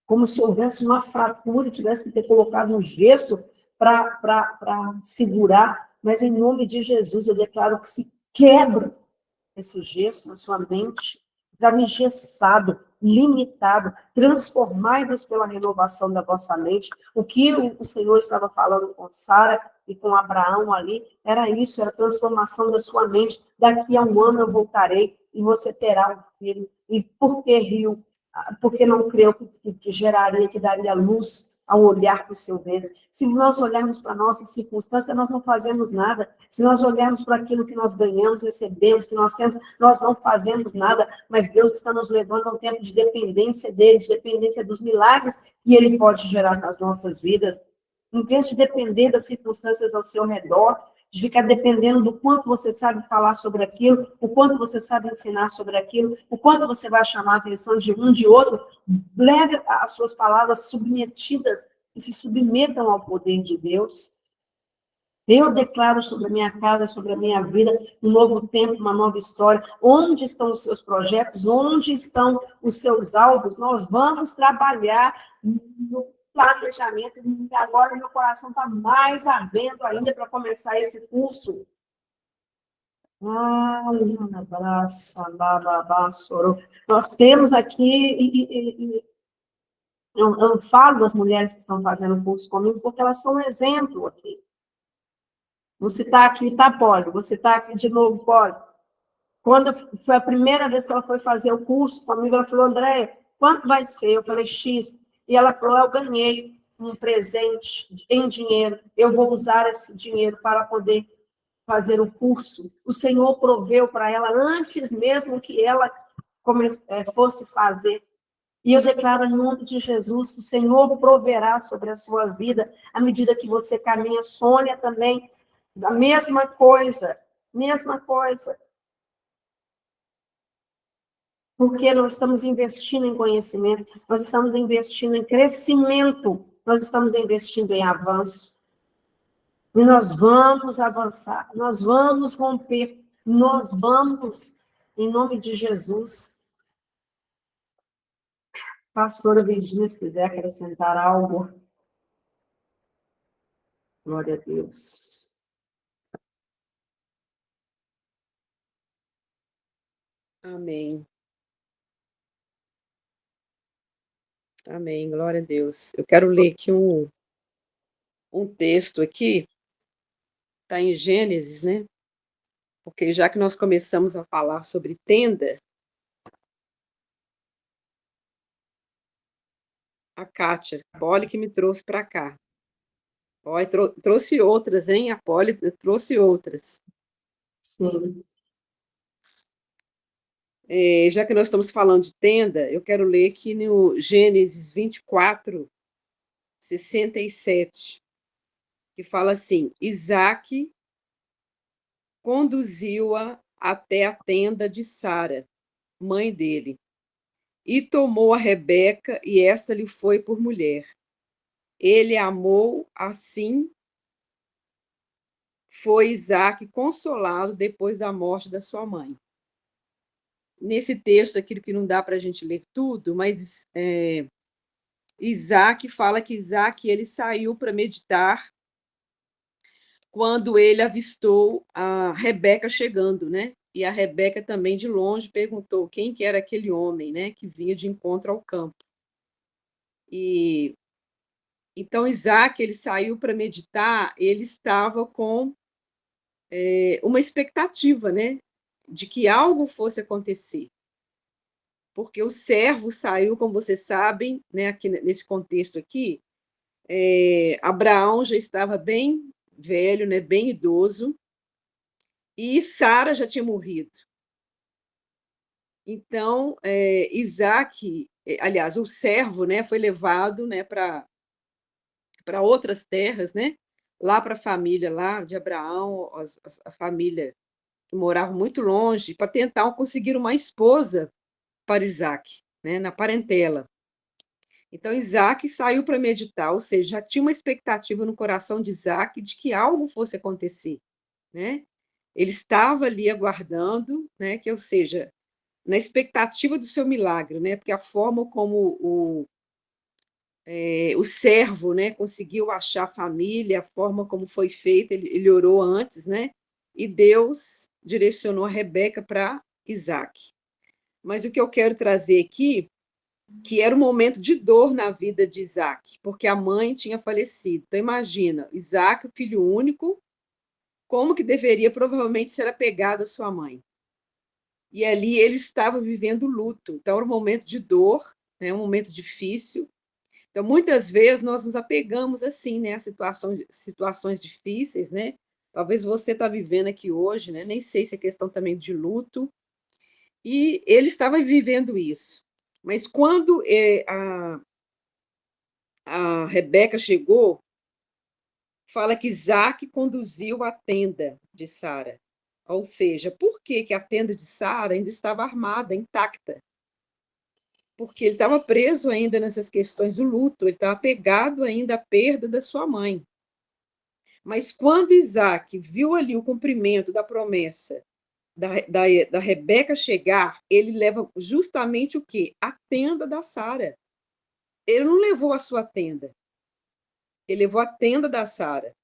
B: como se houvesse uma fratura, tivesse que ter colocado um gesso para segurar, mas em nome de Jesus eu declaro que se quebra esse gesso na sua mente, está engessado, limitado, transformai-vos pela renovação da vossa mente. O que o Senhor estava falando com Sara e com Abraão ali, era isso, era a transformação da sua mente. Daqui a um ano eu voltarei e você terá um filho. E por que riu? Porque não creu que geraria, que daria luz ao olhar para o seu ventre. Se nós olharmos para a nossa circunstância, nós não fazemos nada. Se nós olharmos para aquilo que nós ganhamos, recebemos, que nós temos, nós não fazemos nada, mas Deus está nos levando a um tempo de dependência dele, de dependência dos milagres que ele pode gerar nas nossas vidas. Em vez de depender das circunstâncias ao seu redor, de ficar dependendo do quanto você sabe falar sobre aquilo, o quanto você sabe ensinar sobre aquilo, o quanto você vai chamar a atenção de um, de outro, leve as suas palavras submetidas e se submetam ao poder de Deus. Eu declaro sobre a minha casa, sobre a minha vida, um novo tempo, uma nova história. Onde estão os seus projetos? Onde estão os seus alvos? Nós vamos trabalhar no planejamento, e agora meu coração está mais ardendo ainda para começar esse curso. Nós temos aqui, eu falo das mulheres que estão fazendo o curso comigo, porque elas são um exemplo aqui. Você está aqui, tá, Poli? Você está aqui de novo, Poli? Quando foi a primeira vez que ela foi fazer o curso comigo, ela falou, Andréia, quanto vai ser? Eu falei, X. E ela falou, eu ganhei um presente em dinheiro, eu vou usar esse dinheiro para poder fazer o curso. O Senhor proveu para ela antes mesmo que ela fosse fazer. E eu declaro em nome de Jesus que o Senhor proverá sobre a sua vida à medida que você caminha. Sônia também, a mesma coisa, mesma coisa. Porque nós estamos investindo em conhecimento, nós estamos investindo em crescimento, nós estamos investindo em avanço. E nós vamos avançar, nós vamos romper, nós vamos, em nome de Jesus. Pastora Virgínia, se quiser acrescentar algo. Glória a Deus.
A: Amém. Amém, glória a Deus. Eu quero ler aqui um texto aqui, está em Gênesis, né? Porque já que nós começamos a falar sobre tenda, a Kátia, a Polly que me trouxe para cá. Ó, trouxe outras, hein? A Polly trouxe outras.
B: Sim.
A: Já que nós estamos falando de tenda, eu quero ler aqui no Gênesis 24, 67, que fala assim: Isaque conduziu-a até a tenda de Sara, mãe dele, e tomou a Rebeca, e esta lhe foi por mulher. Ele amou, assim foi Isaque consolado depois da morte da sua mãe. Nesse texto, aquilo que não dá para a gente ler tudo, mas Isaque fala que Isaque ele saiu para meditar quando ele avistou a Rebeca chegando, né? E a Rebeca também de longe perguntou quem que era aquele homem, né, que vinha de encontro ao campo. E então Isaac ele saiu para meditar, ele estava com uma expectativa, né, de que algo fosse acontecer, porque o servo saiu, como vocês sabem, né, aqui nesse contexto aqui, Abraão já estava bem velho, né, bem idoso, e Sara já tinha morrido. Então, Isaac, aliás, o servo, né, foi levado, né, para outras terras, né, lá para a família lá de Abraão, a família que morava muito longe, para tentar conseguir uma esposa para Isaac, né, na parentela. Então, Isaac saiu para meditar, ou seja, já tinha uma expectativa no coração de Isaac de que algo fosse acontecer, né? Ele estava ali aguardando, né, que, ou seja, na expectativa do seu milagre, né? Porque a forma como o servo, né, conseguiu achar a família, a forma como foi feita, ele orou antes, né? E Deus direcionou a Rebeca para Isaac. Mas o que eu quero trazer aqui, que era um momento de dor na vida de Isaac, porque a mãe tinha falecido. Então, imagina, Isaac, o filho único, como que deveria provavelmente ser apegado à sua mãe. E ali ele estava vivendo luto. Então, era um momento de dor, né, um momento difícil. Então, muitas vezes nós nos apegamos assim, né, a situações difíceis, né? Talvez você está vivendo aqui hoje, né? Nem sei se é questão também de luto. E ele estava vivendo isso. Mas quando a Rebeca chegou, fala que Isaac conduziu a tenda de Sara. Ou seja, por que a tenda de Sara ainda estava armada, intacta? Porque ele estava preso ainda nessas questões do luto, ele estava apegado ainda à perda da sua mãe. Mas quando Isaac viu ali o cumprimento da promessa da Rebeca chegar, ele leva justamente o quê? A tenda da Sara. Ele não levou a sua tenda, ele levou a tenda da Sara.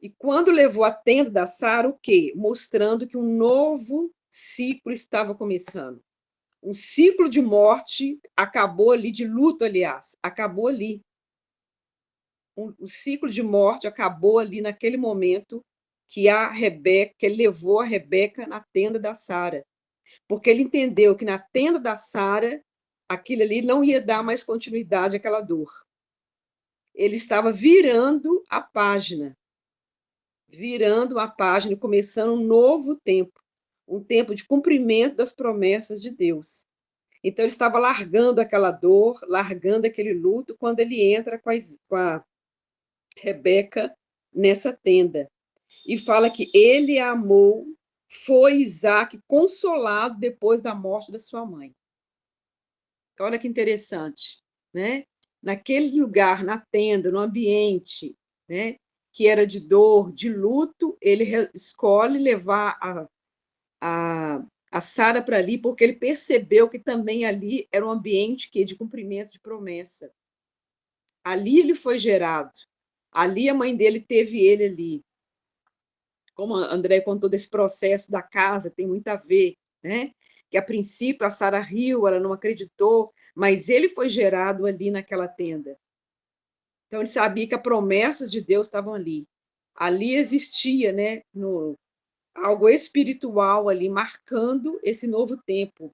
A: E quando levou a tenda da Sara, o quê? Mostrando que um novo ciclo estava começando. Um ciclo de morte acabou ali, de luto, aliás, acabou ali. O ciclo de morte acabou ali naquele momento que ele levou a Rebeca na tenda da Sara. Porque ele entendeu que na tenda da Sara, aquilo ali não ia dar mais continuidade àquela dor. Ele estava virando a página, começando um novo tempo, um tempo de cumprimento das promessas de Deus. Então, ele estava largando aquela dor, largando aquele luto, quando ele entra com a Rebeca nessa tenda. E fala que ele a amou foi Isaac consolado depois da morte da sua mãe. Então, olha que interessante, né? Naquele lugar, na tenda, no ambiente, né, que era de dor, de luto, ele escolhe levar a Sara para ali, porque ele percebeu que também ali era um ambiente que de cumprimento de promessa. Ali ele foi gerado. Ali a mãe dele teve ele ali. Como a André contou desse processo da casa, tem muito a ver, né? Que a princípio a Sara riu, ela não acreditou, mas ele foi gerado ali naquela tenda. Então ele sabia que as promessas de Deus estavam ali. Ali existia, né, algo espiritual ali marcando esse novo tempo.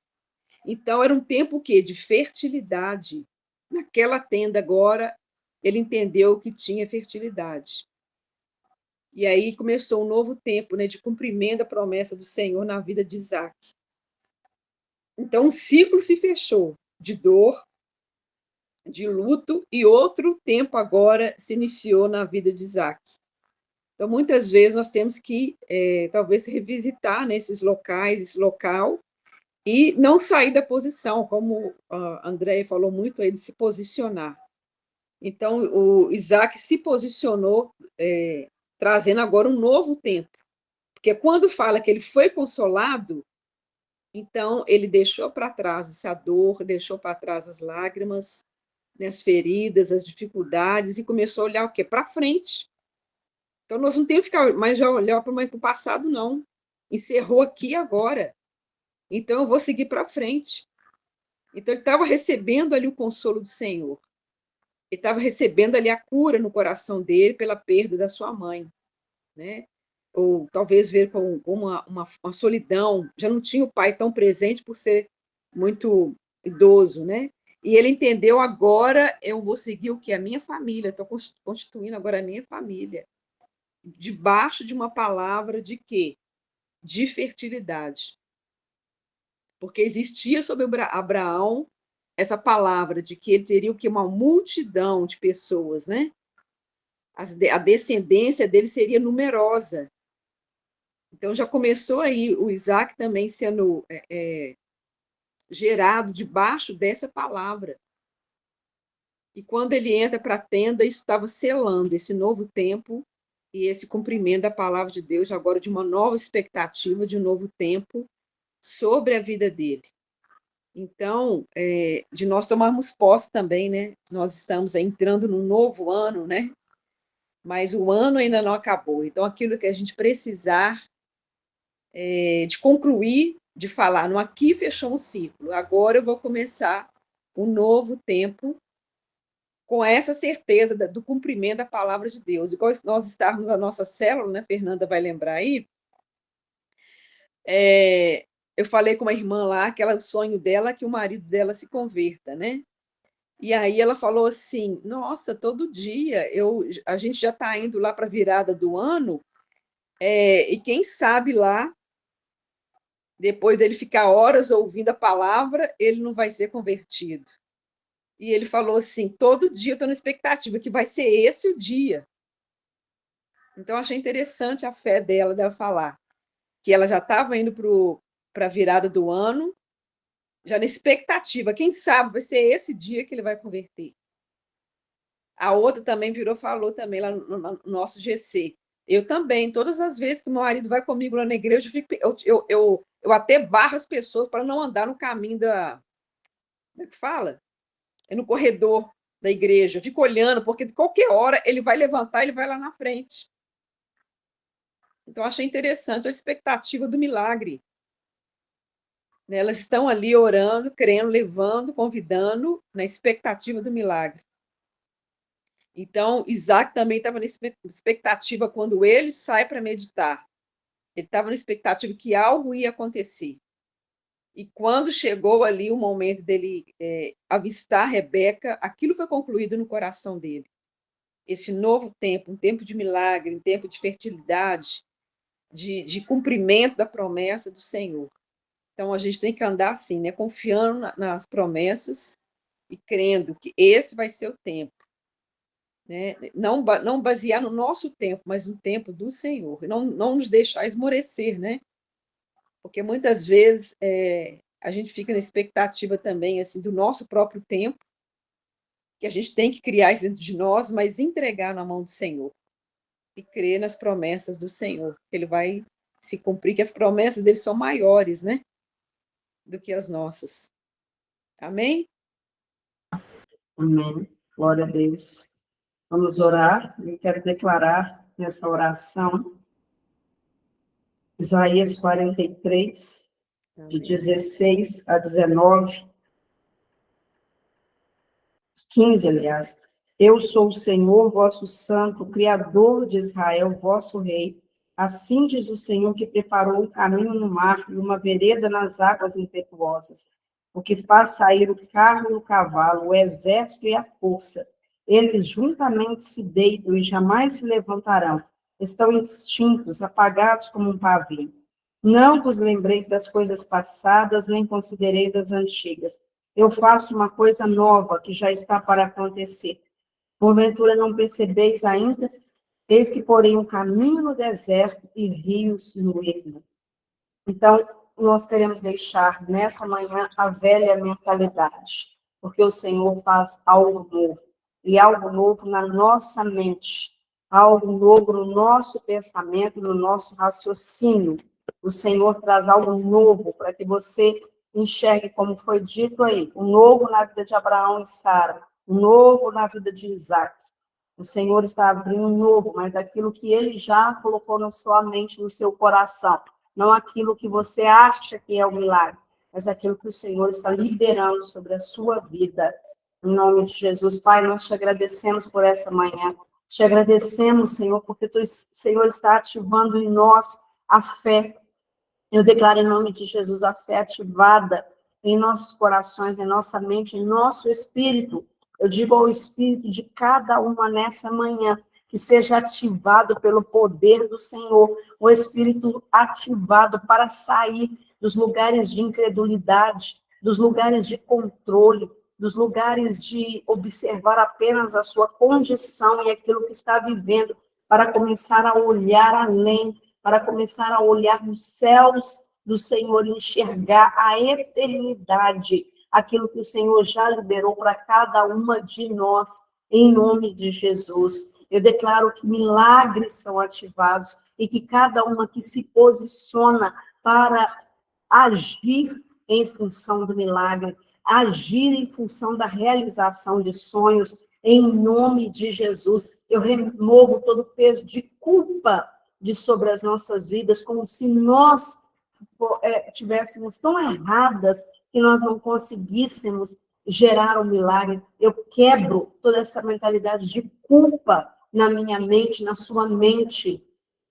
A: Então era um tempo o quê? De fertilidade. Naquela tenda agora ele entendeu que tinha fertilidade. E aí começou um novo tempo, né, de cumprimento da promessa do Senhor na vida de Isaac. Então, um ciclo se fechou de dor, de luto, e outro tempo agora se iniciou na vida de Isaac. Então, muitas vezes nós temos que, talvez, revisitar nesses locais, esse local, e não sair da posição, como a Andréia falou muito aí, de se posicionar. Então, o Isaac se posicionou, trazendo agora um novo tempo. Porque quando fala que ele foi consolado, então ele deixou para trás essa dor, deixou para trás as lágrimas, né, as feridas, as dificuldades, e começou a olhar o quê? Para frente. Então nós não temos que ficar mais já olhar para o passado, não. Encerrou aqui e agora. Então eu vou seguir para frente. Então ele estava recebendo ali o consolo do Senhor. Ele estava recebendo ali a cura no coração dele pela perda da sua mãe, né? Ou talvez ver com uma solidão, já não tinha o pai tão presente por ser muito idoso, né? E ele entendeu, agora eu vou seguir o que? A minha família, estou constituindo agora a minha família, debaixo de uma palavra de quê? De fertilidade. Porque existia sobre Abraão essa palavra de que ele teria o que? Uma multidão de pessoas, né? A descendência dele seria numerosa. Então já começou aí o Isaac também sendo gerado debaixo dessa palavra. E quando ele entra para a tenda, isso estava selando esse novo tempo e esse cumprimento da palavra de Deus, agora de uma nova expectativa, de um novo tempo sobre a vida dele. Então, de nós tomarmos posse também, né? Nós estamos entrando num novo ano, né? Mas o ano ainda não acabou. Então, aquilo que a gente precisar de concluir, de falar, no aqui fechou um ciclo, agora eu vou começar um novo tempo com essa certeza do cumprimento da palavra de Deus. Igual nós estarmos na nossa célula, né, Fernanda vai lembrar aí, eu falei com uma irmã lá que o sonho dela é que o marido dela se converta, né? E aí ela falou assim, nossa, todo dia a gente já está indo lá para a virada do ano, e quem sabe lá, depois dele ficar horas ouvindo a palavra, ele não vai ser convertido. E ele falou assim, todo dia eu estou na expectativa que vai ser esse o dia. Então, achei interessante a fé dela falar que ela já estava indo para a virada do ano, já na expectativa, quem sabe vai ser esse dia que ele vai converter. A outra também falou também lá no nosso GC. Eu também, todas as vezes que meu marido vai comigo lá na igreja, eu até barro as pessoas para não andar no caminho da. Como é que fala? É no corredor da igreja. Eu fico olhando, porque de qualquer hora ele vai levantar, ele vai lá na frente. Então, achei interessante a expectativa do milagre. Elas estão ali orando, crendo, levando, convidando, na expectativa do milagre. Então, Isaac também estava na expectativa quando ele sai para meditar. Ele estava na expectativa que algo ia acontecer. E quando chegou ali o momento dele avistar Rebeca, aquilo foi concluído no coração dele. Esse novo tempo, um tempo de milagre, um tempo de fertilidade, de cumprimento da promessa do Senhor. Então, a gente tem que andar assim, né? Confiando nas promessas e crendo que esse vai ser o tempo. Né? Não basear no nosso tempo, mas no tempo do Senhor. Não nos deixar esmorecer, né? Porque muitas vezes a gente fica na expectativa também assim do nosso próprio tempo, que a gente tem que criar isso dentro de nós, mas entregar na mão do Senhor e crer nas promessas do Senhor, que Ele vai se cumprir, que as promessas dele são maiores, né, do que as nossas. Amém?
B: Amém. Glória a Deus. Vamos orar. Eu quero declarar nessa oração Isaías 43, de
A: Amém.
B: 16 a 19, 15, aliás. Eu sou o Senhor, vosso santo, Criador de Israel, vosso rei. Assim diz o Senhor, que preparou um caminho no mar e uma vereda nas águas impetuosas, o que faz sair o carro e o cavalo, o exército e a força. Eles juntamente se deitam e jamais se levantarão. Estão extintos, apagados como um pavio. Não vos lembreis das coisas passadas, nem considereis as antigas. Eu faço uma coisa nova que já está para acontecer. Porventura não percebeis ainda? Eis que porém um caminho no deserto e rios no ermo. Então, nós queremos deixar nessa manhã a velha mentalidade, porque o Senhor faz algo novo, e algo novo na nossa mente, algo novo no nosso pensamento, no nosso raciocínio. O Senhor traz algo novo para que você enxergue, como foi dito aí, o novo na vida de Abraão e Sara, o novo na vida de Isaac. O Senhor está abrindo um novo, mas daquilo que Ele já colocou na sua mente, no seu coração. Não aquilo que você acha que é o milagre, mas aquilo que o Senhor está liberando sobre a sua vida. Em nome de Jesus, Pai, nós te agradecemos por essa manhã. Te agradecemos, Senhor, porque o Senhor está ativando em nós a fé. Eu declaro em nome de Jesus a fé ativada em nossos corações, em nossa mente, em nosso espírito. Eu digo ao espírito de cada uma nessa manhã, que seja ativado pelo poder do Senhor, o espírito ativado para sair dos lugares de incredulidade, dos lugares de controle, dos lugares de observar apenas a sua condição e aquilo que está vivendo, para começar a olhar além, para começar a olhar nos céus do Senhor e enxergar a eternidade, aquilo que o Senhor já liberou para cada uma de nós, em nome de Jesus. Eu declaro que milagres são ativados e que cada uma que se posiciona para agir em função do milagre, agir em função da realização de sonhos, em nome de Jesus. Eu removo todo o peso de culpa de sobre as nossas vidas, como se nós tivéssemos tão erradas que nós não conseguíssemos gerar um milagre. Eu quebro toda essa mentalidade de culpa na minha mente, na sua mente.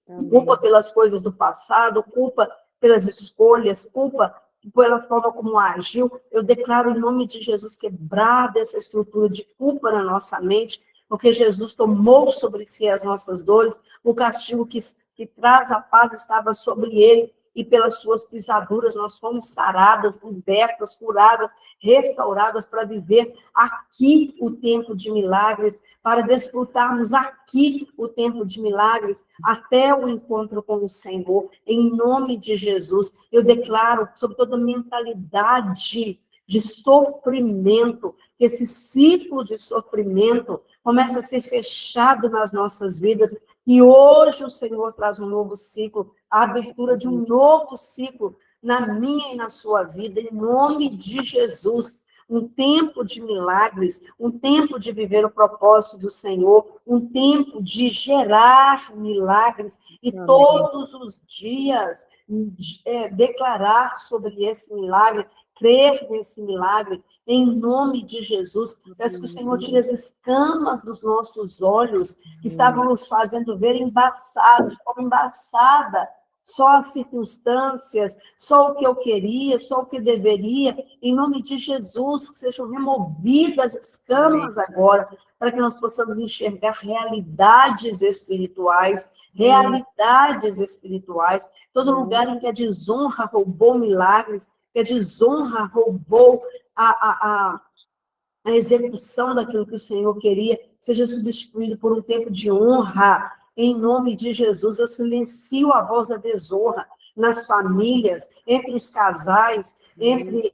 B: Amém. Culpa pelas coisas do passado, culpa pelas escolhas, culpa pela forma como agiu. Eu declaro em nome de Jesus quebrada essa estrutura de culpa na nossa mente, porque Jesus tomou sobre si as nossas dores, o castigo que traz a paz estava sobre ele, e pelas suas pisaduras nós fomos saradas, libertas, curadas, restauradas para viver aqui o tempo de milagres, para desfrutarmos aqui o tempo de milagres, até o encontro com o Senhor, em nome de Jesus. Eu declaro sobre toda mentalidade de sofrimento, que esse ciclo de sofrimento começa a ser fechado nas nossas vidas, e hoje o Senhor traz um novo ciclo, a abertura de um novo ciclo na minha e na sua vida, em nome de Jesus. Um tempo de milagres, um tempo de viver o propósito do Senhor, um tempo de gerar milagres, e amém, todos os dias declarar sobre esse milagre, crer nesse milagre, em nome de Jesus. Peço que o Senhor tire as escamas dos nossos olhos, que estavam nos fazendo ver embaçados, como embaçada, só as circunstâncias, só o que eu queria, só o que deveria. Em nome de Jesus, que sejam removidas as escamas agora, para que nós possamos enxergar realidades espirituais, todo lugar em que a desonra roubou milagres, que a desonra roubou a execução daquilo que o Senhor queria, seja substituído por um tempo de honra. Em nome de Jesus, eu silencio a voz da desonra, nas famílias, entre os casais, entre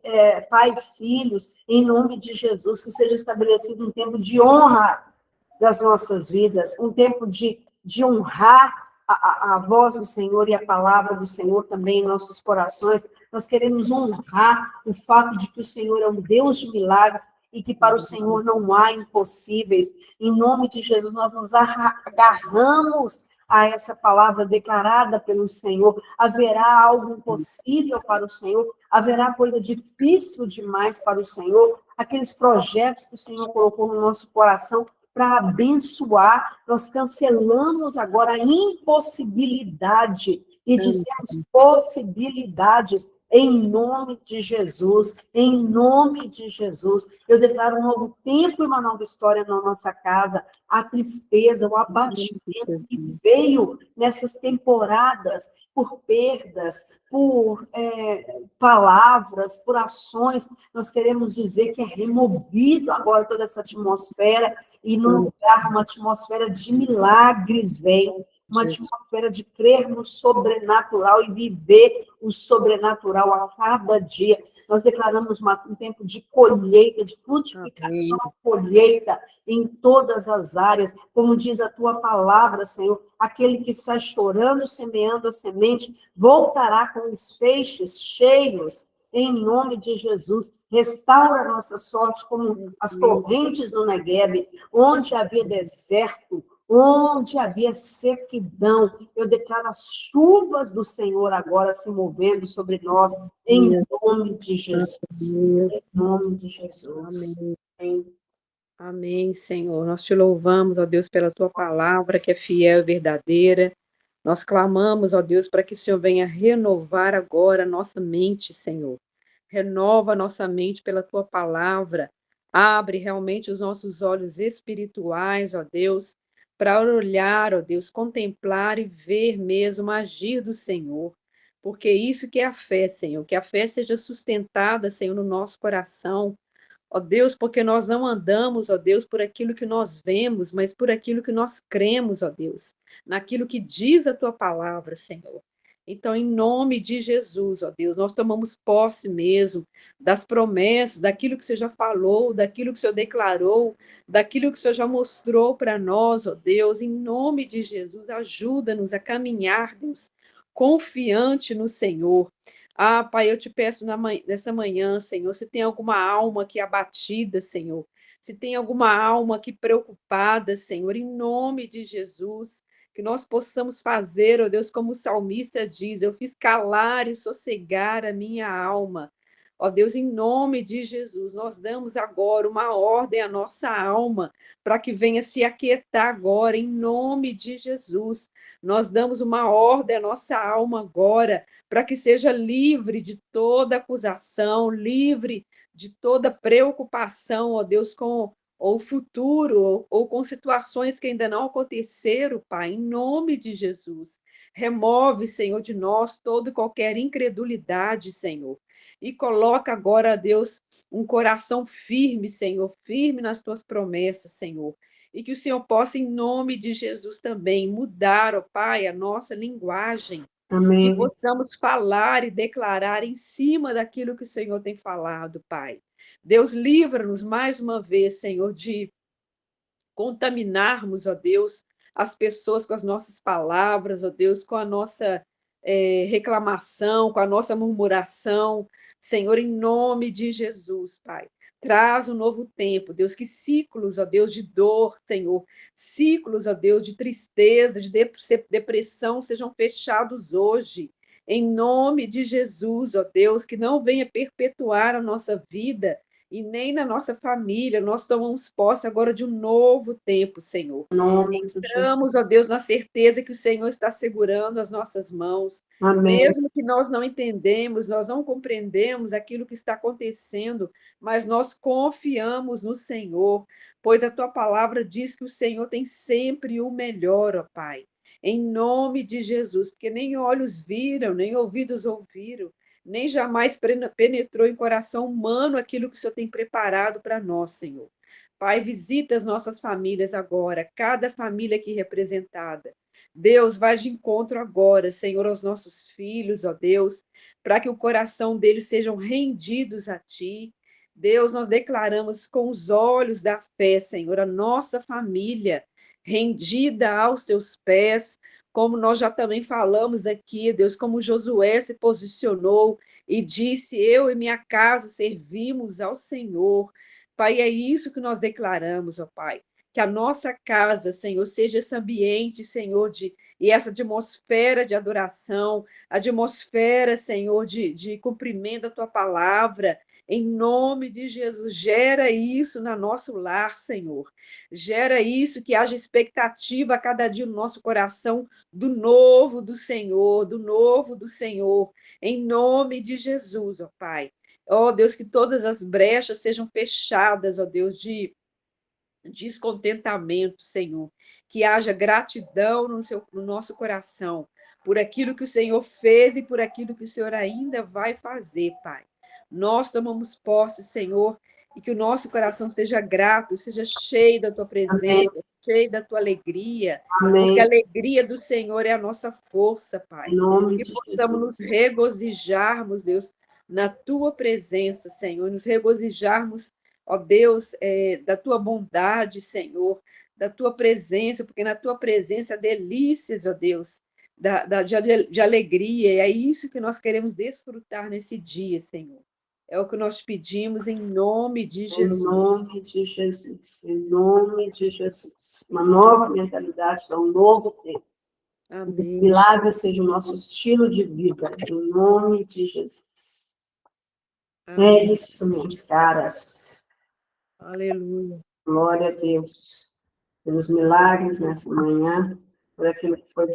B: pai e filhos, em nome de Jesus, que seja estabelecido um tempo de honra das nossas vidas, um tempo de honrar a voz do Senhor e a palavra do Senhor também em nossos corações. Nós queremos honrar o fato de que o Senhor é um Deus de milagres e que para o Senhor não há impossíveis. Em nome de Jesus, nós nos agarramos a essa palavra declarada pelo Senhor. Haverá algo impossível para o Senhor? Haverá coisa difícil demais para o Senhor? Aqueles projetos que o Senhor colocou no nosso coração para abençoar, nós cancelamos agora a impossibilidade e dizemos possibilidades em nome de Jesus, em nome de Jesus. Eu declaro um novo tempo e uma nova história na nossa casa. A tristeza, o abatimento que veio nessas temporadas por perdas, por palavras, por ações, nós queremos dizer que é removido agora toda essa atmosfera e no lugar uma atmosfera de milagres vem, uma atmosfera de crer no sobrenatural e viver o sobrenatural a cada dia. Nós declaramos um tempo de colheita, de frutificação, colheita em todas as áreas, como diz a tua palavra, Senhor, aquele que sai chorando, semeando a semente, voltará com os feixes cheios, em nome de Jesus. Restaura a nossa sorte como as torrentes do Negueb, onde havia deserto, onde havia sequidão. Eu declaro as chuvas do Senhor agora se movendo sobre nós, em nome de Jesus. Em nome de Jesus.
A: Amém. Amém, Senhor. Nós te louvamos, ó Deus, pela tua palavra, que é fiel e verdadeira. Nós clamamos, ó Deus, para que o Senhor venha renovar agora a nossa mente, Senhor. Renova a nossa mente pela tua palavra. Abre realmente os nossos olhos espirituais, ó Deus, para olhar, ó Deus, contemplar e ver mesmo o agir do Senhor. Porque isso que é a fé, Senhor, que a fé seja sustentada, Senhor, no nosso coração. Ó Deus, porque nós não andamos, ó Deus, por aquilo que nós vemos, mas por aquilo que nós cremos, ó Deus, naquilo que diz a tua palavra, Senhor. Então, em nome de Jesus, ó Deus, nós tomamos posse mesmo das promessas, daquilo que o Senhor já falou, daquilo que o Senhor declarou, daquilo que o Senhor já mostrou para nós, ó Deus, em nome de Jesus, ajuda-nos a caminhar, Deus, confiante no Senhor. Ah, Pai, eu te peço nessa manhã, Senhor, se tem alguma alma aqui abatida, Senhor, se tem alguma alma aqui preocupada, Senhor, em nome de Jesus, que nós possamos fazer, ó Deus, como o salmista diz, eu fiz calar e sossegar a minha alma. Ó Deus, em nome de Jesus, nós damos agora uma ordem à nossa alma para que venha se aquietar agora, em nome de Jesus. Nós damos uma ordem à nossa alma agora para que seja livre de toda acusação, livre de toda preocupação, ó Deus, com o futuro ou com situações que ainda não aconteceram, Pai, em nome de Jesus. Remove, Senhor, de nós toda e qualquer incredulidade, Senhor. E coloca agora, Deus, um coração firme, Senhor, firme nas tuas promessas, Senhor. E que o Senhor possa, em nome de Jesus, também mudar, ó Pai, a nossa linguagem, que
B: Amém.
A: possamos falar e declarar em cima daquilo que o Senhor tem falado, Pai. Deus, livra-nos mais uma vez, Senhor, de contaminarmos, ó Deus, as pessoas com as nossas palavras, ó Deus, com a nossa reclamação, com a nossa murmuração. Senhor, em nome de Jesus, Pai. Traz um novo tempo, Deus, que ciclos, ó Deus, de dor, Senhor, ciclos, ó Deus, de tristeza, de depressão sejam fechados hoje. Em nome de Jesus, ó Deus, que não venha perpetuar a nossa vida e nem na nossa família. Nós tomamos posse agora de um novo tempo, Senhor.
B: Em nome de
A: Entramos, ó
B: Jesus.
A: Deus, na certeza que o Senhor está segurando as nossas mãos,
B: Amém.
A: mesmo que nós não entendemos, nós não compreendemos aquilo que está acontecendo, mas nós confiamos no Senhor, pois a tua palavra diz que o Senhor tem sempre o melhor, ó Pai. Em nome de Jesus, porque nem olhos viram, nem ouvidos ouviram, nem jamais penetrou em coração humano aquilo que o Senhor tem preparado para nós, Senhor. Pai, visita as nossas famílias agora, cada família aqui representada. Deus, vai de encontro agora, Senhor, aos nossos filhos, ó Deus, para que o coração deles sejam rendidos a Ti. Deus, nós declaramos com os olhos da fé, Senhor, a nossa família rendida aos Teus pés, como nós já também falamos aqui, Deus, como Josué se posicionou e disse: Eu e minha casa servimos ao Senhor. Pai, é isso que nós declaramos, ó Pai. Que a nossa casa, Senhor, seja esse ambiente, Senhor, e essa atmosfera de adoração, a atmosfera, Senhor, de cumprimento da tua palavra. Em nome de Jesus, gera isso no nosso lar, Senhor. Gera isso, que haja expectativa a cada dia no nosso coração do novo do Senhor, do novo do Senhor. Em nome de Jesus, ó Pai. Ó Deus, que todas as brechas sejam fechadas, ó Deus, de descontentamento, Senhor. Que haja gratidão no nosso coração por aquilo que o Senhor fez e por aquilo que o Senhor ainda vai fazer, Pai. Nós tomamos posse, Senhor, e que o nosso coração seja grato, seja cheio da tua
B: Amém.
A: presença, cheio da tua alegria,
B: Amém.
A: porque a alegria do Senhor é a nossa força, Pai.
B: Em nome
A: Que
B: de
A: possamos nos
B: Jesus.
A: regozijarmos, Deus, na tua presença, Senhor, nos regozijarmos, ó Deus, da tua bondade, Senhor, da tua presença, porque na tua presença há delícias, ó Deus, de alegria, e é isso que nós queremos desfrutar nesse dia, Senhor. É o que nós pedimos em nome de
B: Em
A: Jesus.
B: nome de Jesus. Em nome de Jesus. Uma nova mentalidade para um novo tempo.
A: Amém.
B: Milagre seja o nosso estilo de vida. Em nome de Jesus.
A: Amém.
B: É isso, minhas caras.
A: Aleluia.
B: Glória a Deus pelos milagres nessa manhã, por aquilo que foi